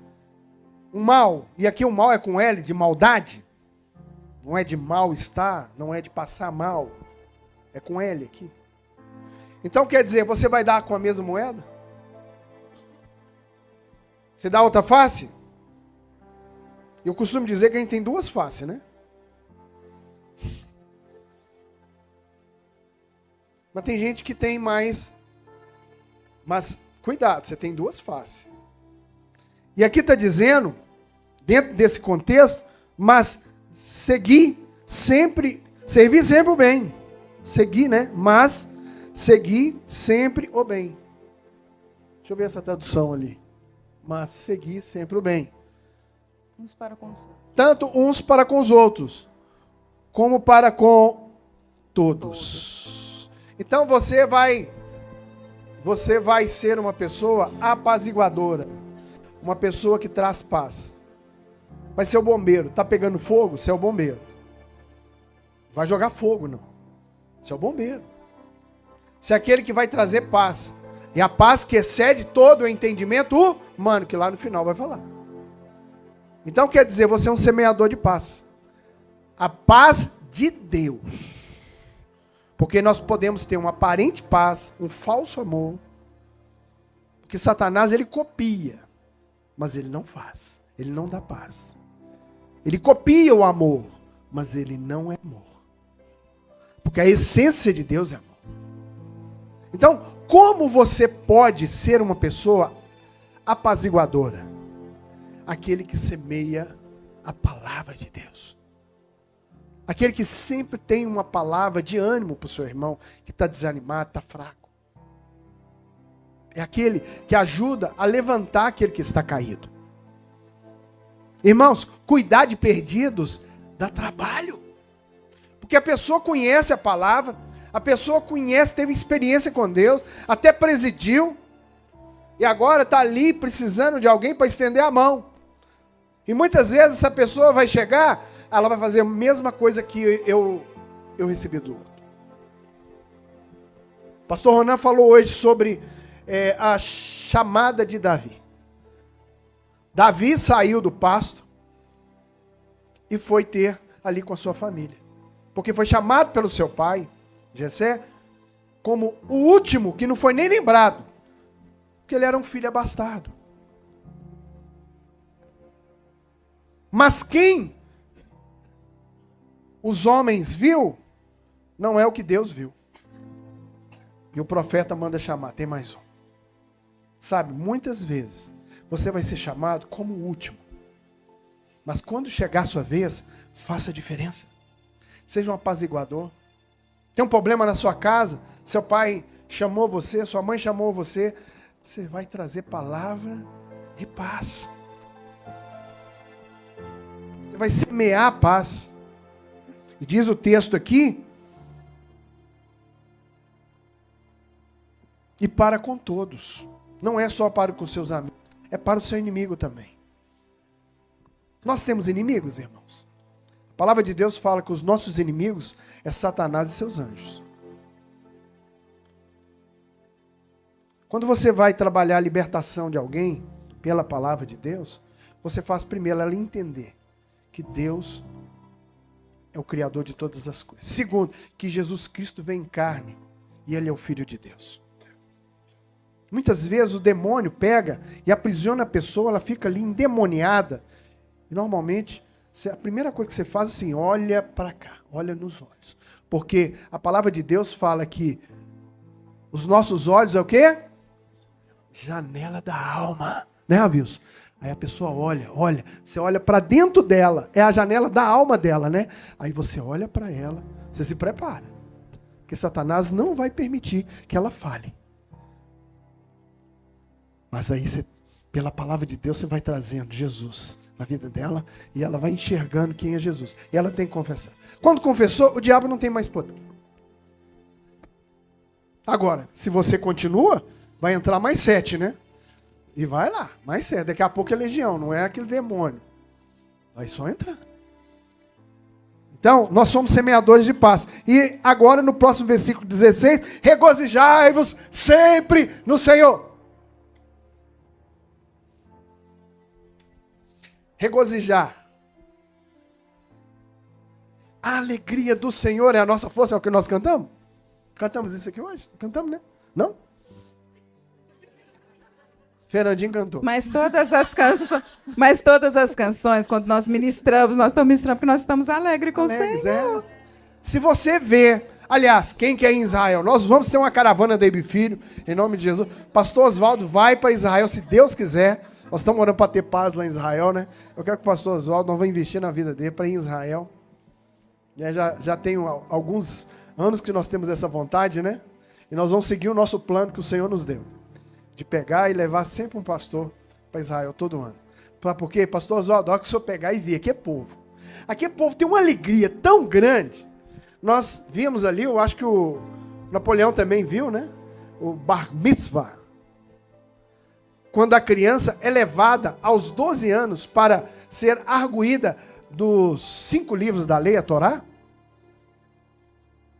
um mal, e aqui o mal é com L, de maldade. Não é de mal-estar, não é de passar mal. É com L aqui. Então quer dizer, você vai dar com a mesma moeda? Você dá outra face? Eu costumo dizer que a gente tem 2 faces, né? Mas tem gente que tem mais. Mas cuidado, você tem 2 faces. E aqui está dizendo, dentro desse contexto, mas servir sempre o bem. Seguir, né? Mas seguir sempre o bem. Deixa eu ver essa tradução ali. Mas seguir sempre o bem. Uns para com os outros. Tanto uns para com os outros, como para com todos. Então você vai ser uma pessoa apaziguadora. Uma pessoa que traz paz. Vai ser o bombeiro. Está pegando fogo? Você é o bombeiro. Vai jogar fogo, não. Você é o bombeiro. Você é aquele que vai trazer paz. E a paz que excede todo o entendimento humano, que lá no final vai falar. Então quer dizer, você é um semeador de paz. A paz de Deus. Porque nós podemos ter uma aparente paz, um falso amor. Porque Satanás, ele copia, mas ele não faz. Ele não dá paz. Ele copia o amor, mas ele não é amor. Porque a essência de Deus é amor. Então, como você pode ser uma pessoa apaziguadora? Aquele que semeia a palavra de Deus. Aquele que sempre tem uma palavra de ânimo para o seu irmão, que está desanimado, está fraco. É aquele que ajuda a levantar aquele que está caído. Irmãos, cuidar de perdidos dá trabalho. Porque a pessoa conhece a palavra, a pessoa conhece, teve experiência com Deus, até presidiu, e agora está ali precisando de alguém para estender a mão. E muitas vezes essa pessoa vai chegar, ela vai fazer a mesma coisa que eu recebi do outro. Pastor Ronan falou hoje sobre a chamada de Davi. Davi saiu do pasto e foi ter ali com a sua família. Porque foi chamado pelo seu pai, Jessé, como o último que não foi nem lembrado. Porque ele era um filho abastado. Mas quem os homens viu, não é o que Deus viu. E o profeta manda chamar, tem mais um. Sabe, muitas vezes você vai ser chamado como o último. Mas quando chegar a sua vez, faça a diferença. Seja um apaziguador. Tem um problema na sua casa, seu pai chamou você, sua mãe chamou você, você vai trazer palavra de paz. Você vai semear a paz. E diz o texto aqui, e para com todos. Não é só para com seus amigos, é para o seu inimigo também. Nós temos inimigos, irmãos. A palavra de Deus fala que os nossos inimigos é Satanás e seus anjos. Quando você vai trabalhar a libertação de alguém pela palavra de Deus, você faz primeiro ela entender que Deus é o Criador de todas as coisas. Segundo, que Jesus Cristo vem em carne e Ele é o Filho de Deus. Muitas vezes o demônio pega e aprisiona a pessoa, ela fica ali endemoniada. E normalmente, a primeira coisa que você faz é assim, olha para cá, olha nos olhos. Porque a palavra de Deus fala que os nossos olhos é o quê? Janela da alma. Né, Avilson? Aí a pessoa olha, você olha para dentro dela, é a janela da alma dela, né? Aí você olha para ela, você se prepara. Porque Satanás não vai permitir que ela fale. Mas aí, pela palavra de Deus, você vai trazendo Jesus na vida dela e ela vai enxergando quem é Jesus. E ela tem que confessar. Quando confessou, o diabo não tem mais poder. Agora, se você continua, vai entrar mais 7, né? E vai lá, mais 7. Daqui a pouco é legião, não é aquele demônio. Vai só entrar. Então, nós somos semeadores de paz. E agora, no próximo versículo 16, regozijai-vos sempre no Senhor. Regozijar. A alegria do Senhor é a nossa força, é o que nós cantamos? Cantamos isso aqui hoje? Cantamos, né? Não? Fernandinho cantou. Mas todas as canções, quando nós ministramos, nós estamos ministrando porque nós estamos alegres com o Senhor. Se você vê, aliás, quem quer ir em Israel? Nós vamos ter uma caravana da Ibe Filho, em nome de Jesus. Pastor Oswaldo vai para Israel, se Deus quiser. Nós estamos orando para ter paz lá em Israel, né? Eu quero que o pastor Oswaldo, nós vamos investir na vida dele para ir em Israel. Já tem alguns anos que nós temos essa vontade, né? E nós vamos seguir o nosso plano que o Senhor nos deu. De pegar e levar sempre um pastor para Israel todo ano. Por quê? Pastor Oswaldo, olha que o senhor pegar e vir. Aqui é povo. Aqui é povo, tem uma alegria tão grande. Nós vimos ali, eu acho que o Napoleão também viu, né? O Bar Mitzvah. Quando a criança é levada aos 12 anos para ser arguída dos 5 livros da lei, a Torá.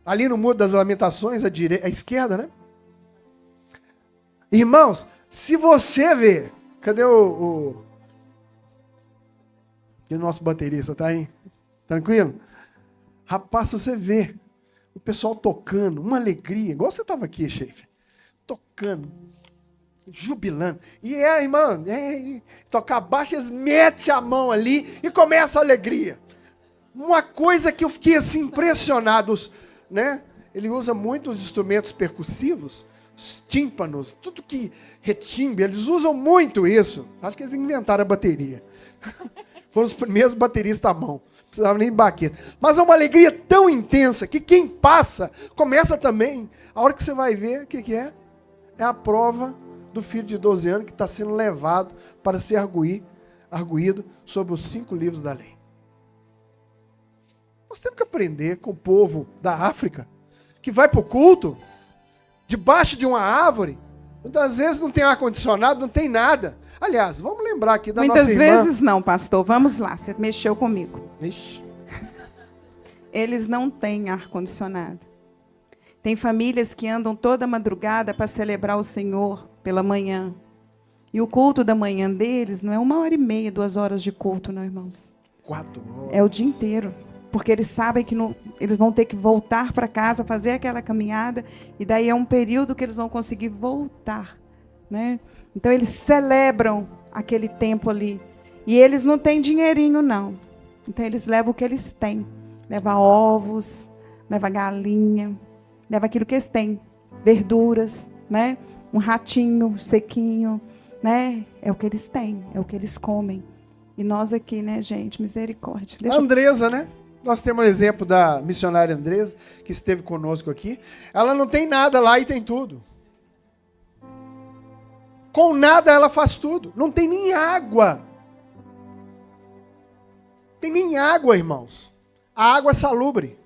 Ali no Muro das Lamentações, à esquerda, né? Irmãos, se você ver... Cadê o nosso baterista? Tá aí? Tranquilo? Rapaz, se você ver o pessoal tocando, uma alegria, igual você estava aqui, chefe, tocando, jubilando. E a irmã, tocar baixo, eles metem a mão ali e começa a alegria. Uma coisa que eu fiquei assim impressionado, né? Ele usa muito os instrumentos percussivos, os tímpanos, tudo que retimbe, eles usam muito isso. Acho que eles inventaram a bateria. Foram os primeiros bateristas à mão. Não precisava nem de baqueta. Mas é uma alegria tão intensa que quem passa, começa também. A hora que você vai ver, o que é? É a prova do filho de 12 anos que está sendo levado para ser arguído sobre os 5 livros da lei. Nós temos que aprender com o povo da África, que vai para o culto, debaixo de uma árvore, muitas vezes não tem ar-condicionado, não tem nada. Aliás, vamos lembrar aqui da nossa irmã. Muitas vezes não, pastor. Vamos lá, você mexeu comigo. Ixi. Eles não têm ar-condicionado. Tem famílias que andam toda madrugada para celebrar o Senhor pela manhã. E o culto da manhã deles não é 1h30, 2 horas de culto, não, irmãos. 4 horas. É o dia inteiro. Porque eles sabem que eles vão ter que voltar para casa, fazer aquela caminhada, e daí é um período que eles vão conseguir voltar, né? Então eles celebram aquele tempo ali. E eles não têm dinheirinho, não. Então eles levam o que eles têm. Leva ovos, leva galinha, leva aquilo que eles têm. Verduras, né? Um ratinho sequinho, né? É o que eles têm, é o que eles comem. E nós aqui, né, gente? Misericórdia. A Andresa, né? Nós temos um exemplo da missionária Andresa, que esteve conosco aqui. Ela não tem nada lá e tem tudo. Com nada ela faz tudo. Não tem nem água. Tem nem água, irmãos. A água é salubre.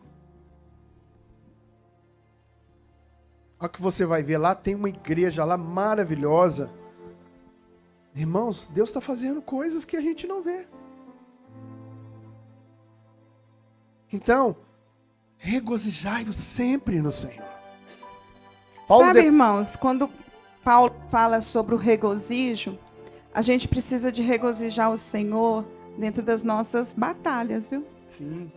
Olha o que você vai ver lá, tem uma igreja lá maravilhosa. Irmãos, Deus está fazendo coisas que a gente não vê. Então, regozijai-vos sempre no Senhor. Sabe, irmãos, quando Paulo fala sobre o regozijo, a gente precisa de regozijar o Senhor dentro das nossas batalhas, viu? Sim.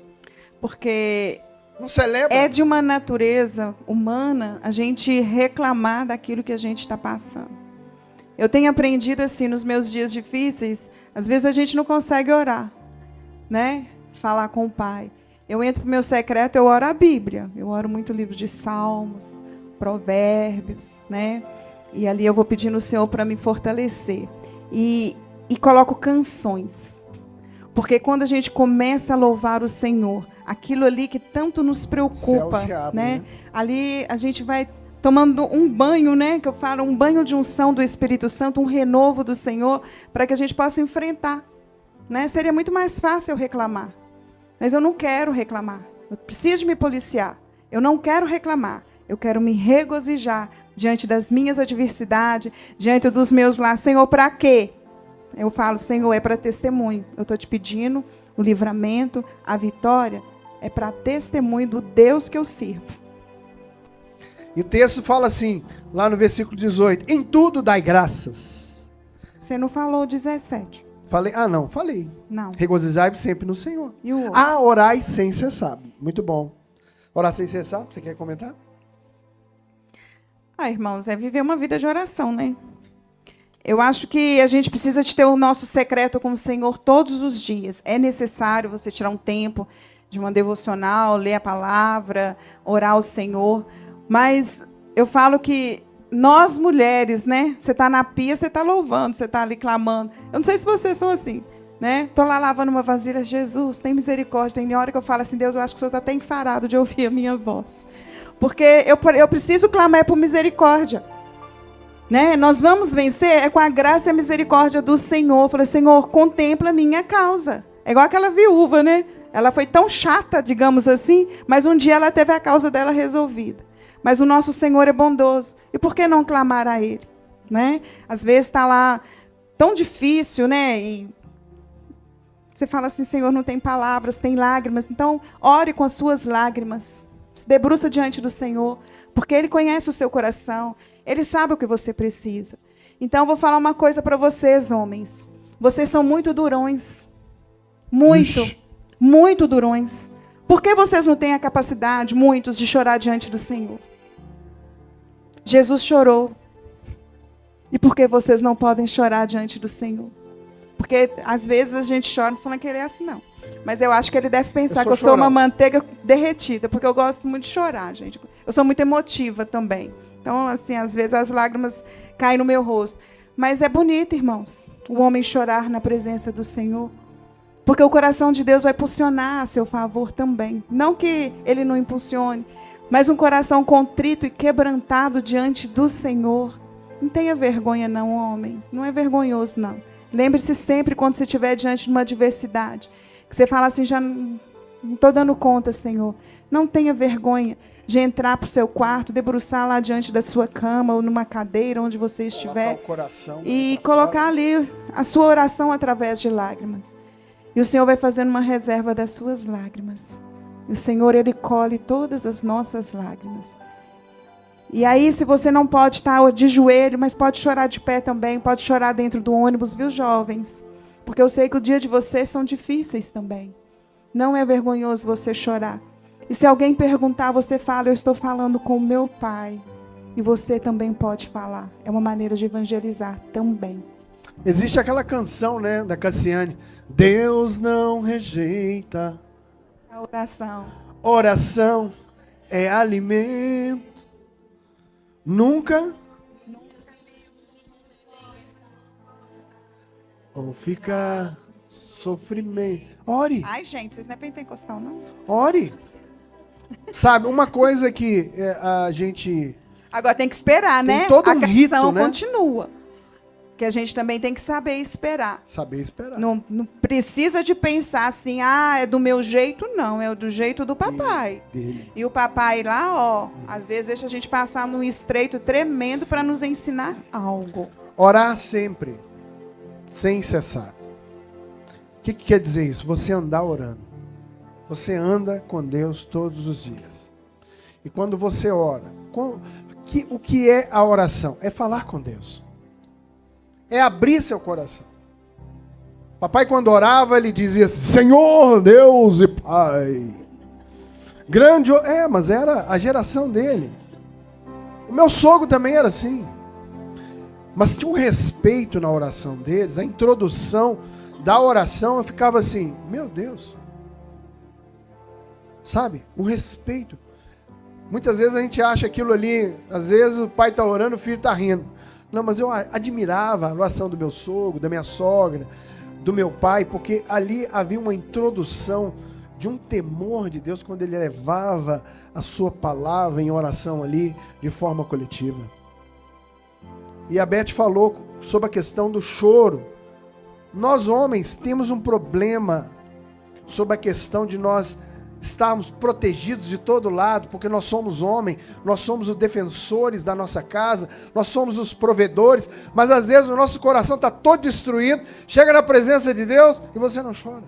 Porque não celebra. É de uma natureza humana a gente reclamar daquilo que a gente está passando. Eu tenho aprendido assim, nos meus dias difíceis, às vezes a gente não consegue orar, né? Falar com o Pai. Eu entro para o meu secreto, eu oro a Bíblia. Eu oro muito livro de Salmos, Provérbios, né? E ali eu vou pedindo ao Senhor para me fortalecer. E coloco canções. Porque quando a gente começa a louvar o Senhor, aquilo ali que tanto nos preocupa, né? Ali a gente vai tomando um banho, né? Que eu falo, um banho de unção do Espírito Santo, um renovo do Senhor, para que a gente possa enfrentar, né? Seria muito mais fácil eu reclamar. Mas eu não quero reclamar. Eu preciso de me policiar. Eu não quero reclamar. Eu quero me regozijar diante das minhas adversidades, diante dos meus lá. Senhor, para quê? Eu falo, Senhor, é para testemunho. Eu estou te pedindo o livramento, a vitória. É para testemunho do Deus que eu sirvo. E o texto fala assim, lá no versículo 18. Em tudo dai graças. Você não falou 17. Falei? Ah, não, falei. Não. Regozijai-vos sempre no Senhor. E o outro? Ah, orai sem cessar. Muito bom. Orar sem cessar, você quer comentar? Ah, irmãos, é viver uma vida de oração, né? Eu acho que a gente precisa de ter o nosso secreto com o Senhor todos os dias. É necessário você tirar um tempo de uma devocional, ler a palavra, orar ao Senhor. Mas eu falo que nós mulheres, né? Você está na pia, você está louvando, você está ali clamando. Eu não sei se vocês são assim, né? Estou lá lavando uma vasilha, Jesus, tem misericórdia. Tem hora que eu falo assim, Deus, eu acho que o Senhor está até enfarado de ouvir a minha voz. Porque eu preciso clamar por misericórdia. Né? Nós vamos vencer com a graça e a misericórdia do Senhor. Eu falei, Senhor, contempla a minha causa. É igual aquela viúva, né? Ela foi tão chata, digamos assim, mas um dia ela teve a causa dela resolvida. Mas o nosso Senhor é bondoso. E por que não clamar a Ele? Né? Às vezes está lá tão difícil, né? E você fala assim, Senhor, não tem palavras, tem lágrimas. Então, ore com as suas lágrimas. Se debruça diante do Senhor, porque Ele conhece o seu coração. Ele sabe o que você precisa. Então, eu vou falar uma coisa para vocês, homens. Vocês são muito durões. Muito durões. Por que vocês não têm a capacidade, muitos, de chorar diante do Senhor? Jesus chorou. E por que vocês não podem chorar diante do Senhor? Porque às vezes a gente chora falando que ele é assim, não. Mas eu acho que ele deve pensar que eu sou uma manteiga derretida, porque eu gosto muito de chorar, gente. Eu sou muito emotiva também. Então, assim, às vezes as lágrimas caem no meu rosto. Mas é bonito, irmãos, o homem chorar na presença do Senhor. Porque o coração de Deus vai impulsionar a seu favor também. Não que ele não impulsione, mas um coração contrito e quebrantado diante do Senhor. Não tenha vergonha não, homens. Não é vergonhoso, não. Lembre-se sempre, quando você estiver diante de uma adversidade, que você fala assim, já não estou dando conta, Senhor. Não tenha vergonha de entrar para o seu quarto, debruçar lá diante da sua cama ou numa cadeira, onde você estiver, e colocar ali a sua oração através de lágrimas. E o Senhor vai fazendo uma reserva das suas lágrimas. E o Senhor, Ele colhe todas as nossas lágrimas. E aí, se você não pode estar de joelho, mas pode chorar de pé também, pode chorar dentro do ônibus, viu, jovens? Porque eu sei que o dia de vocês são difíceis também. Não é vergonhoso você chorar. E se alguém perguntar, você fala, eu estou falando com o meu Pai. E você também pode falar. É uma maneira de evangelizar também. Existe aquela canção, né, da Cassiane. Deus não rejeita A oração. Oração é alimento. Nunca ou fica sofrimento. Ore. Ai, gente, vocês não é pentecostal, não? Ore. Sabe, uma coisa que a gente... Agora tem que esperar, Tem né? todo um a canção rito, né? continua. Que a gente também tem que saber esperar. Saber esperar. Não precisa de pensar assim, é do meu jeito, não. É do jeito do papai. Dele. E o papai lá, às vezes deixa a gente passar num estreito tremendo para nos ensinar algo. Orar sempre, sem cessar. O que quer dizer isso? Você andar orando. Você anda com Deus todos os dias. E quando você ora, o que é a oração? É falar com Deus. É abrir seu coração. Papai, quando orava, ele dizia assim, Senhor, Deus e Pai. Grande, mas era a geração dele. O meu sogro também era assim. Mas tinha um respeito na oração deles, a introdução da oração, eu ficava assim, meu Deus. Sabe? O respeito. Muitas vezes a gente acha aquilo ali, às vezes o pai está orando, o filho está rindo. Não, mas eu admirava a oração do meu sogro, da minha sogra, do meu pai, porque ali havia uma introdução de um temor de Deus quando ele levava a sua palavra em oração ali de forma coletiva. E a Beth falou sobre a questão do choro. Nós homens temos um problema sobre a questão de nós estarmos protegidos de todo lado, porque nós somos homens, nós somos os defensores da nossa casa, nós somos os provedores, mas às vezes o nosso coração está todo destruído, chega na presença de Deus e você não chora.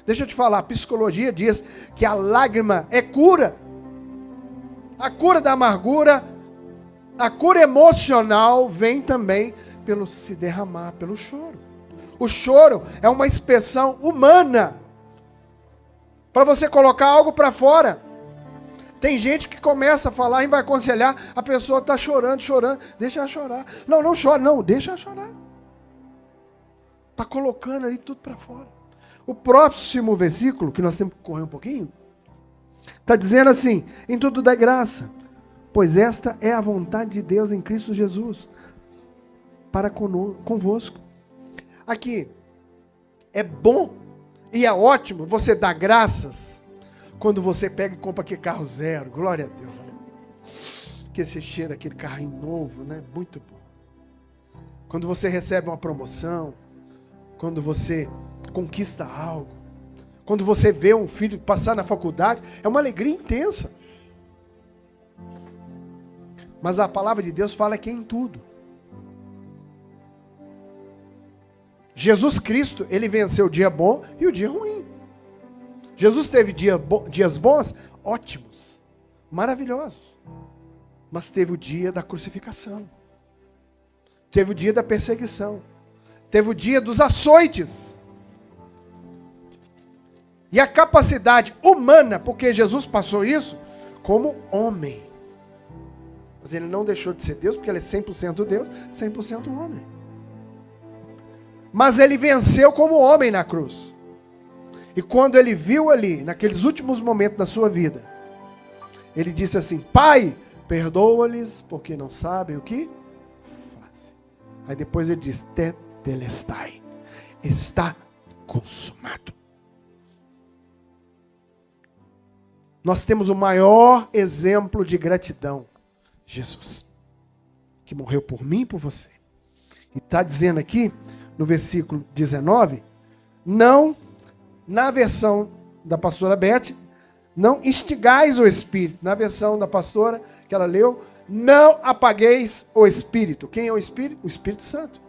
Deixa eu te falar, a psicologia diz que a lágrima é cura. A cura da amargura, a cura emocional vem também pelo se derramar, pelo choro. O choro é uma expressão humana para você colocar algo para fora. Tem gente que começa a falar e vai aconselhar, a pessoa está chorando, deixa ela chorar. Não, não chora, não, deixa ela chorar. Está colocando ali tudo para fora. O próximo versículo, que nós temos que correr um pouquinho, está dizendo assim, em tudo dá graça, pois esta é a vontade de Deus em Cristo Jesus, para convosco. Aqui, é bom e é ótimo você dar graças quando você pega e compra aquele carro zero. Glória a Deus. Que você cheira aquele carrinho novo, né? Muito bom. Quando você recebe uma promoção, quando você conquista algo, quando você vê um filho passar na faculdade, é uma alegria intensa. Mas a palavra de Deus fala que é em tudo. Jesus Cristo, ele venceu o dia bom e o dia ruim. Jesus teve dias bons, ótimos, maravilhosos. Mas teve o dia da crucificação. Teve o dia da perseguição. Teve o dia dos açoites. E a capacidade humana, porque Jesus passou isso como homem. Mas ele não deixou de ser Deus, porque ele é 100% Deus, 100% homem. Mas ele venceu como homem na cruz. E quando ele viu ali, naqueles últimos momentos da sua vida, ele disse assim: Pai, perdoa-lhes, porque não sabem o que fazem. Aí depois ele diz: Tetelestai, está consumado. Nós temos o maior exemplo de gratidão, Jesus, que morreu por mim e por você. E está dizendo aqui, no versículo 19, não, na versão da pastora Beth, não instigais o Espírito. Na versão da pastora, que ela leu, não apagueis o Espírito. Quem é o Espírito? O Espírito Santo.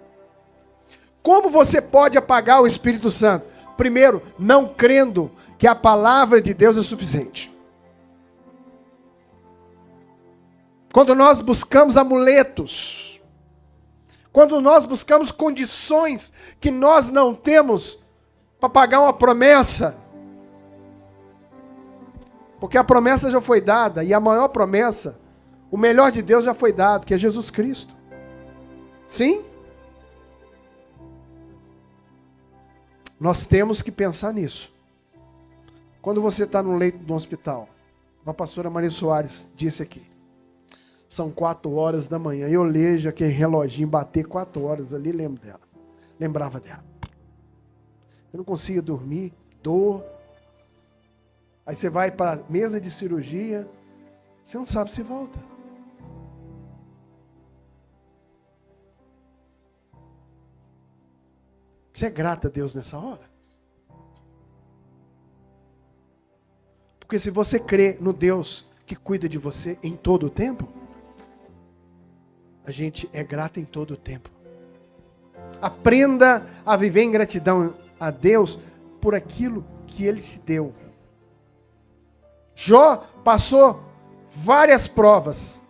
Como você pode apagar o Espírito Santo? Primeiro, não crendo que a palavra de Deus é suficiente. Quando nós buscamos amuletos, quando nós buscamos condições que nós não temos para pagar uma promessa, porque a promessa já foi dada, e a maior promessa, o melhor de Deus já foi dado, que é Jesus Cristo. Sim? Nós temos que pensar nisso. Quando você está no leito do hospital, a pastora Maria Soares disse aqui, são 4 horas da manhã. Eu leio aquele reloginho bater 4 horas ali, lembro dela. Lembrava dela. Eu não conseguia dormir, dor. Aí você vai para a mesa de cirurgia, você não sabe se volta. Você é grata a Deus nessa hora? Porque se você crê no Deus que cuida de você em todo o tempo, a gente é grato em todo o tempo. Aprenda a viver em gratidão a Deus por aquilo que Ele te deu. Jó passou várias provas,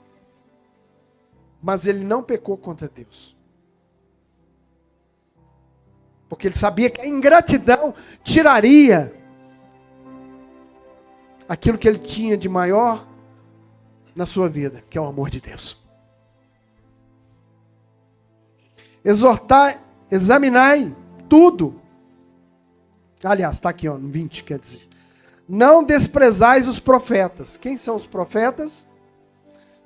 mas ele não pecou contra Deus. Porque ele sabia que a ingratidão tiraria aquilo que ele tinha de maior na sua vida, que é o amor de Deus. Exortar, examinai tudo. Aliás, está aqui, ó, no 20, quer dizer. Não desprezais os profetas. Quem são os profetas?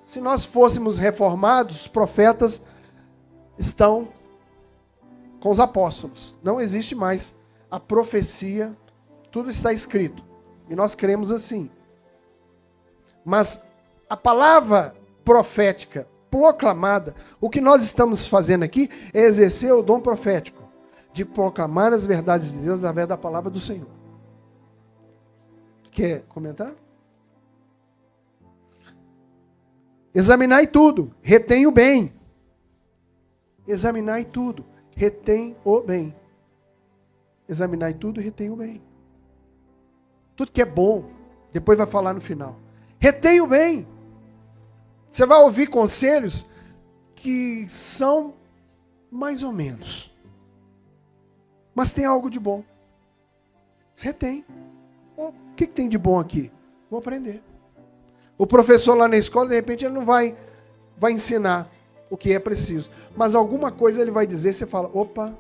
Se nós fôssemos reformados, os profetas estão com os apóstolos. Não existe mais a profecia, tudo está escrito. E nós cremos assim. Mas a palavra profética proclamada, o que nós estamos fazendo aqui é exercer o dom profético, de proclamar as verdades de Deus através da palavra do Senhor. Quer comentar? Examinai tudo, retém o bem. Examinai tudo, retém o bem. Examinai tudo, retém o bem. Tudo que é bom, depois vai falar no final. Retém o bem. Você vai ouvir conselhos que são mais ou menos. Mas tem algo de bom. Retém. O que tem de bom aqui? Vou aprender. O professor lá na escola, de repente, ele não vai ensinar o que é preciso. Mas alguma coisa ele vai dizer, você fala, opa,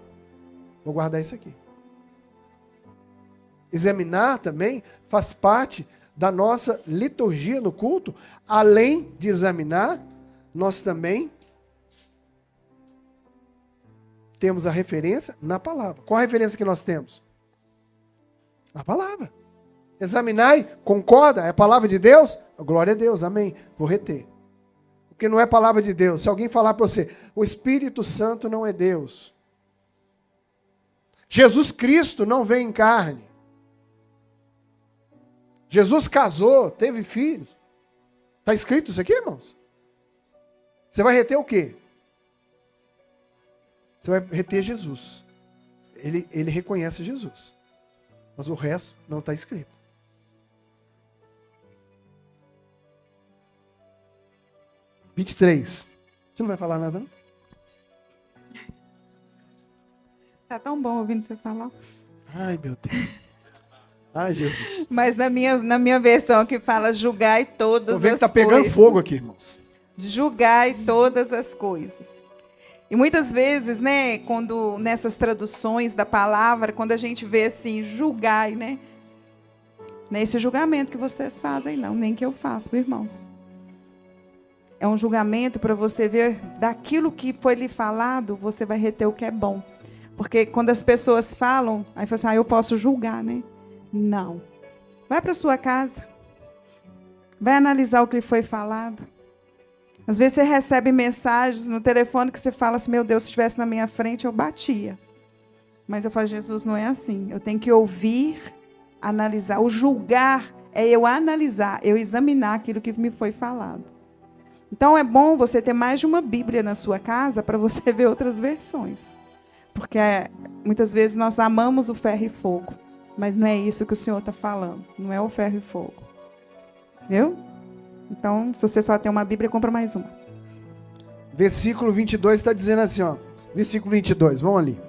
vou guardar isso aqui. Examinar também faz parte da nossa liturgia no culto. Além de examinar, nós também temos a referência na palavra. Qual a referência que nós temos? A palavra. Examinai, concorda? É a palavra de Deus? Glória a Deus, amém. Vou reter. Porque não é palavra de Deus. Se alguém falar para você, o Espírito Santo não é Deus. Jesus Cristo não veio em carne. Jesus casou, teve filhos. Está escrito isso aqui, irmãos? Você vai reter o quê? Você vai reter Jesus. Ele reconhece Jesus. Mas o resto não está escrito. – 23. Você não vai falar nada, não? Tá tão bom ouvindo você falar. Ai, meu Deus. Ai, Jesus. Mas na minha versão que fala julgai todas Tô vendo as que tá pegando coisas. fogo aqui, irmãos. Julgai todas as coisas. E muitas vezes, né, quando nessas traduções da palavra, quando a gente vê assim, julgai, né? Não é esse julgamento que vocês fazem, não, nem que eu faço, irmãos. É um julgamento para você ver daquilo que foi lhe falado, você vai reter o que é bom. Porque quando as pessoas falam, aí fala assim, eu posso julgar, né? Não. Vai para sua casa. Vai analisar o que lhe foi falado. Às vezes você recebe mensagens no telefone que você fala assim, meu Deus, se estivesse na minha frente, eu batia. Mas eu falo, Jesus, não é assim. Eu tenho que ouvir, analisar. O julgar é eu analisar, eu examinar aquilo que me foi falado. Então é bom você ter mais de uma Bíblia na sua casa para você ver outras versões. Porque muitas vezes nós amamos o ferro e fogo. Mas não é isso que o Senhor está falando. Não é o ferro e fogo. Viu? Então, se você só tem uma Bíblia, compra mais uma. Versículo 22 está dizendo assim, ó. Versículo 22, vamos ali.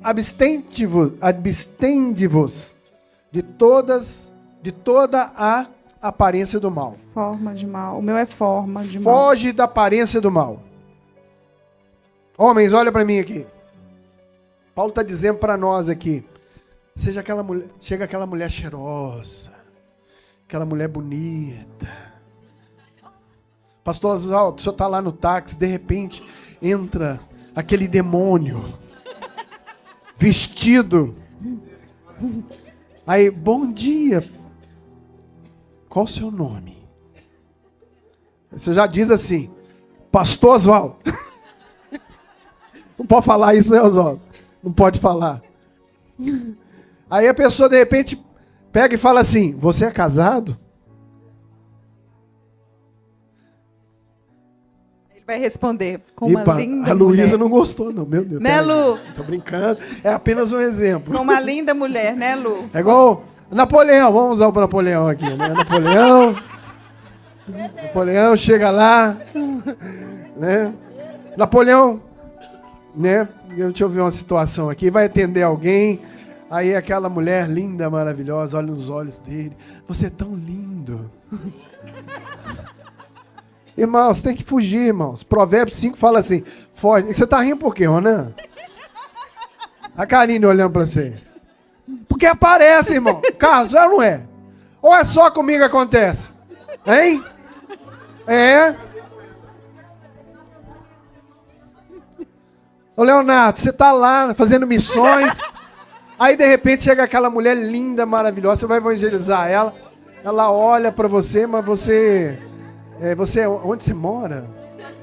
Abstende-vos de toda a aparência do mal. Forma de mal. O meu é forma de mal. Foge da aparência do mal. Homens, olha para mim aqui. Paulo está dizendo para nós aqui. Chega aquela mulher cheirosa. Aquela mulher bonita. Pastor Oswaldo, o senhor está lá no táxi, de repente entra aquele demônio. Vestido. Aí, bom dia. Qual o seu nome? Você já diz assim, Pastor Oswaldo. Não pode falar isso, né, Oswaldo? Não pode falar. Aí a pessoa, de repente, pega e fala assim, você é casado? Ele vai responder com uma linda a Luísa mulher. Não gostou, não, meu Deus. Né, Lu? Tô brincando, é apenas um exemplo. Com uma linda mulher, né, Lu? É igual Napoleão, vamos usar o Napoleão aqui, né? Napoleão chega lá, né? Napoleão, né? Deixa eu ver uma situação aqui, vai atender alguém, aí aquela mulher linda, maravilhosa, olha nos olhos dele, você é tão lindo. Irmãos, tem que fugir, irmãos. Provérbios 5 fala assim, foge. Você tá rindo por quê, Ronan? A Karine olhando para você. Porque aparece, irmão. Carlos, é ou não é? Ou é só comigo que acontece? Hein? É? Ô Leonardo, você tá lá fazendo missões, aí de repente chega aquela mulher linda, maravilhosa, você vai evangelizar ela, ela olha para você, mas você onde você mora?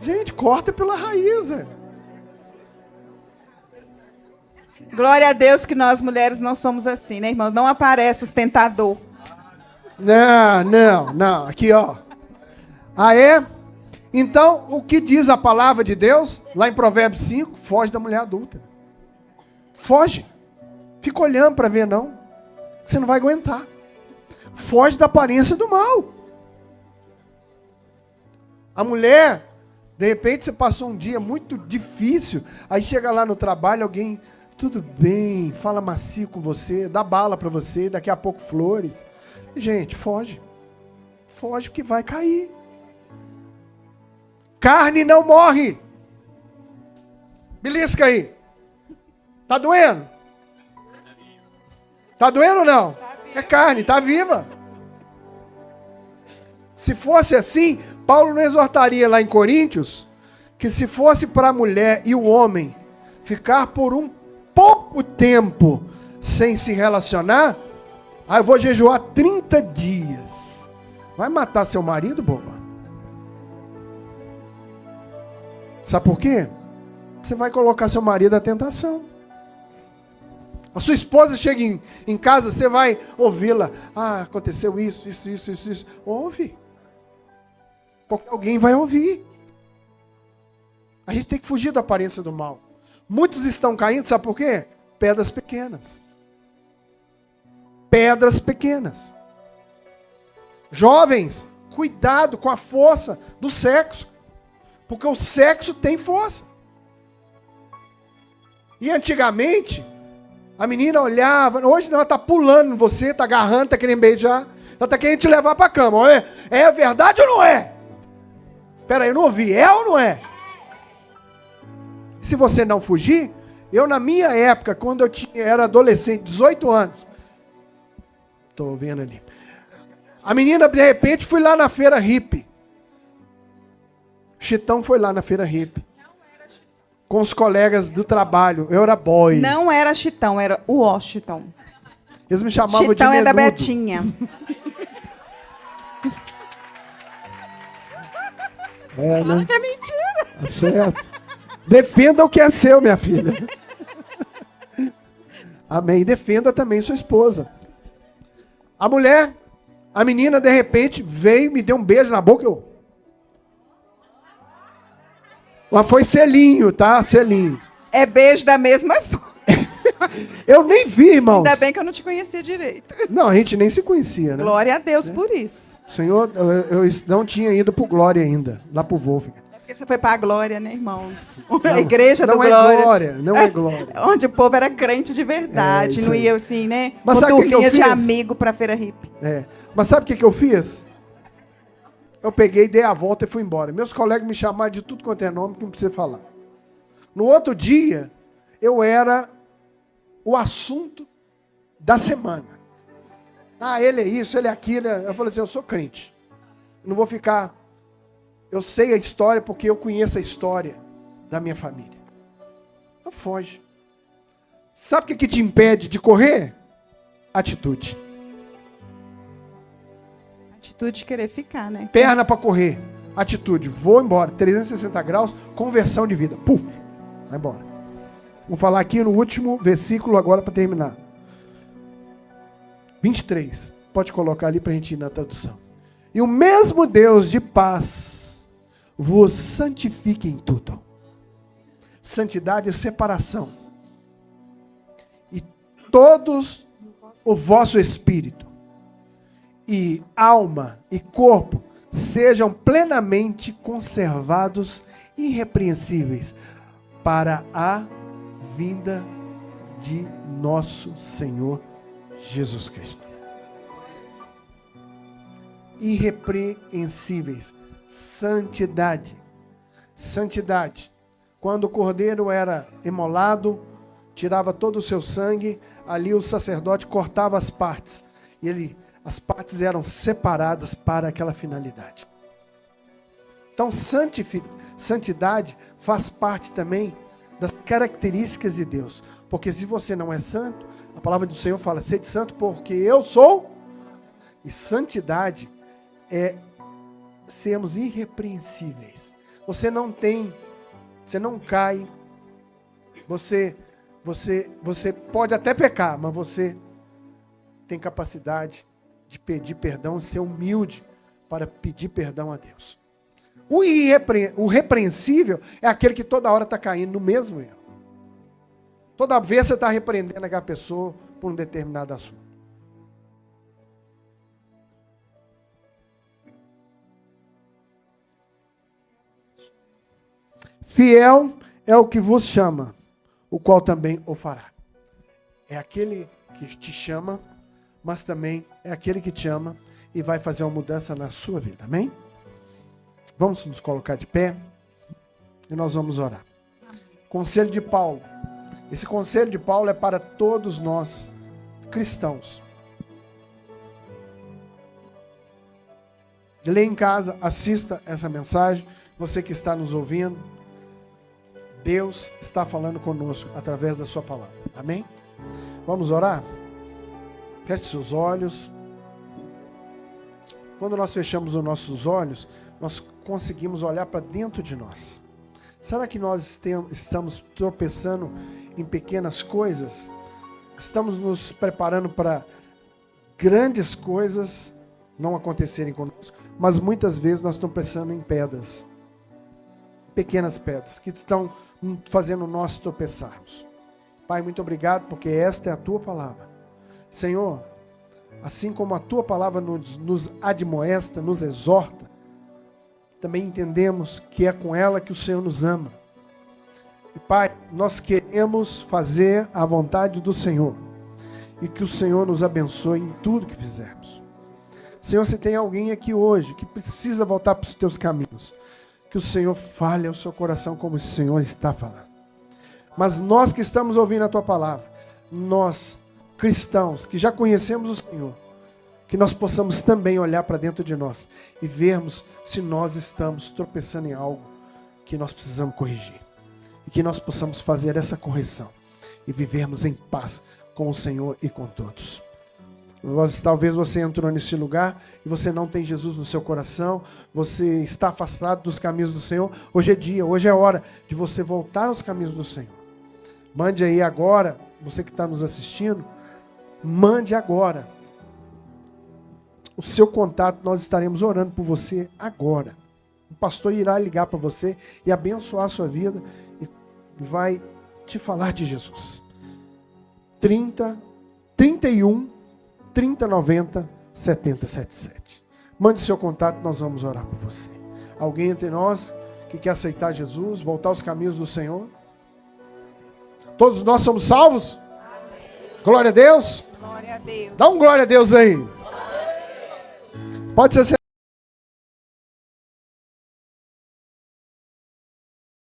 Gente, corta pela raiz. Glória a Deus que nós mulheres não somos assim, né, irmão? Não aparece os tentador. Não. Aqui, ó. Ah, é? Então, o que diz a palavra de Deus, lá em Provérbios 5, foge da mulher adulta. Foge. Fica olhando para ver, não. Você não vai aguentar. Foge da aparência do mal. A mulher, de repente você passou um dia muito difícil, aí chega lá no trabalho, alguém, tudo bem, fala macio com você, dá bala para você, daqui a pouco flores. Gente, foge. Foge porque vai cair. Carne não morre. Belisca aí. Tá doendo? Tá doendo ou não? É carne, tá viva. Se fosse assim, Paulo não exortaria lá em Coríntios que se fosse para a mulher e o homem ficar por um pouco tempo sem se relacionar, eu vou jejuar 30 dias. Vai matar seu marido, boba? Sabe por quê? Você vai colocar seu marido à tentação. A sua esposa chega em casa, você vai ouvi-la. Ah, aconteceu isso. Ouve. Porque alguém vai ouvir. A gente tem que fugir da aparência do mal. Muitos estão caindo, sabe por quê? Pedras pequenas. Pedras pequenas. Jovens, cuidado com a força do sexo. Porque o sexo tem força. E antigamente, A menina olhava, hoje não, ela está pulando em você, está agarrando, está querendo beijar, ela está querendo te levar para a cama. É verdade ou não é? Espera aí, eu não ouvi, é ou não é? Se você não fugir, eu na minha época, quando era adolescente, 18 anos, estou vendo ali, a menina de repente foi lá na feira hippie. Chitão foi lá na feira hippie. Com os colegas do trabalho. Eu era boy. Não era Chitão, era o Washington. Eles me chamavam Chitão de menudo. é da Betinha. É, né? Que é mentira. Tá certo. Defenda o que é seu, minha filha. Amém. Defenda também sua esposa. A mulher, a menina, de repente, veio, me deu um beijo na boca. Mas foi selinho, tá? Selinho. É beijo da mesma forma. Eu nem vi, irmãos. Ainda bem que eu não te conhecia direito. Não, a gente nem se conhecia, né? Glória a Deus por isso. Senhor, eu não tinha ido pro Glória ainda, lá pro Wolfgang. É porque você foi para a Glória, né, irmão? A igreja do não Glória. É glória. Não é glória. Onde o povo era crente de verdade. É, não aí. ia assim, né? Mas Com sabe o que turminha eu de fiz? amigo pra feira hippie. É. Mas sabe o que eu fiz? Eu peguei, dei a volta e fui embora. Meus colegas me chamaram de tudo quanto é nome que não precisa falar. No outro dia, eu era o assunto da semana. Ah, ele é isso, ele é aquilo. Eu falei assim, eu sou crente. Não vou ficar... Eu sei a história porque eu conheço a história da minha família. Então foge. Sabe o que te impede de correr? Atitude. Atitude de querer ficar, né? Perna para correr. Atitude. Vou embora. 360 graus. Conversão de vida. Puf. Vai embora. Vou falar aqui no último versículo agora para terminar. 23. Pode colocar ali para a gente ir na tradução. E o mesmo Deus de paz vos santifique em tudo. Santidade é separação. E todos o vosso espírito e alma e corpo sejam plenamente conservados irrepreensíveis para a vinda de nosso Senhor Jesus Cristo. Irrepreensíveis. Santidade. Santidade. Quando o cordeiro era imolado, tirava todo o seu sangue, ali o sacerdote cortava as partes. E as partes eram separadas para aquela finalidade. Então, santidade faz parte também das características de Deus. Porque se você não é santo, a palavra do Senhor fala, sede santo porque eu sou. E santidade é sermos irrepreensíveis. Você não cai, você pode até pecar, mas você tem capacidade de pedir perdão e ser humilde para pedir perdão a Deus. O repreensível é aquele que toda hora está caindo no mesmo erro. Toda vez você está repreendendo aquela pessoa por um determinado assunto. Fiel é o que vos chama, o qual também o fará. É aquele que te chama, mas também é aquele que te ama e vai fazer uma mudança na sua vida. Amém? Vamos nos colocar de pé e nós vamos orar. Conselho de Paulo. Esse conselho de Paulo é para todos nós cristãos. Leia em casa, assista essa mensagem. Você que está nos ouvindo, Deus está falando conosco através da sua palavra. Amém? Vamos orar? Feche seus olhos. Quando nós fechamos os nossos olhos, nós conseguimos olhar para dentro de nós. Será que nós estamos tropeçando em pequenas coisas? Estamos nos preparando para grandes coisas não acontecerem conosco, mas muitas vezes nós estamos pensando em pedras. Pequenas pedras que estão fazendo nós tropeçarmos. Pai, muito obrigado, porque esta é a tua palavra. Senhor, assim como a tua palavra nos admoesta, nos exorta, também entendemos que é com ela que o Senhor nos ama. E Pai, nós queremos fazer a vontade do Senhor. E que o Senhor nos abençoe em tudo que fizermos. Senhor, se tem alguém aqui hoje que precisa voltar para os teus caminhos, que o Senhor fale ao seu coração como o Senhor está falando. Mas nós que estamos ouvindo a tua palavra, nós, cristãos, que já conhecemos o Senhor, que nós possamos também olhar para dentro de nós e vermos se nós estamos tropeçando em algo que nós precisamos corrigir. E que nós possamos fazer essa correção e vivermos em paz com o Senhor e com todos. Talvez você entrou nesse lugar e você não tem Jesus no seu coração, você está afastado dos caminhos do Senhor. Hoje é dia, hoje é hora de você voltar aos caminhos do Senhor. Mande aí agora, você que está nos assistindo, mande agora o seu contato, nós estaremos orando por você agora. O pastor irá ligar para você e abençoar a sua vida e vai te falar de Jesus. 31 3090 7077. Mande seu contato, nós vamos orar por você. Alguém entre nós que quer aceitar Jesus, voltar aos caminhos do Senhor? Todos nós somos salvos? Amém. Glória a Deus. Glória a Deus. Dá um glória a Deus aí. Pode ser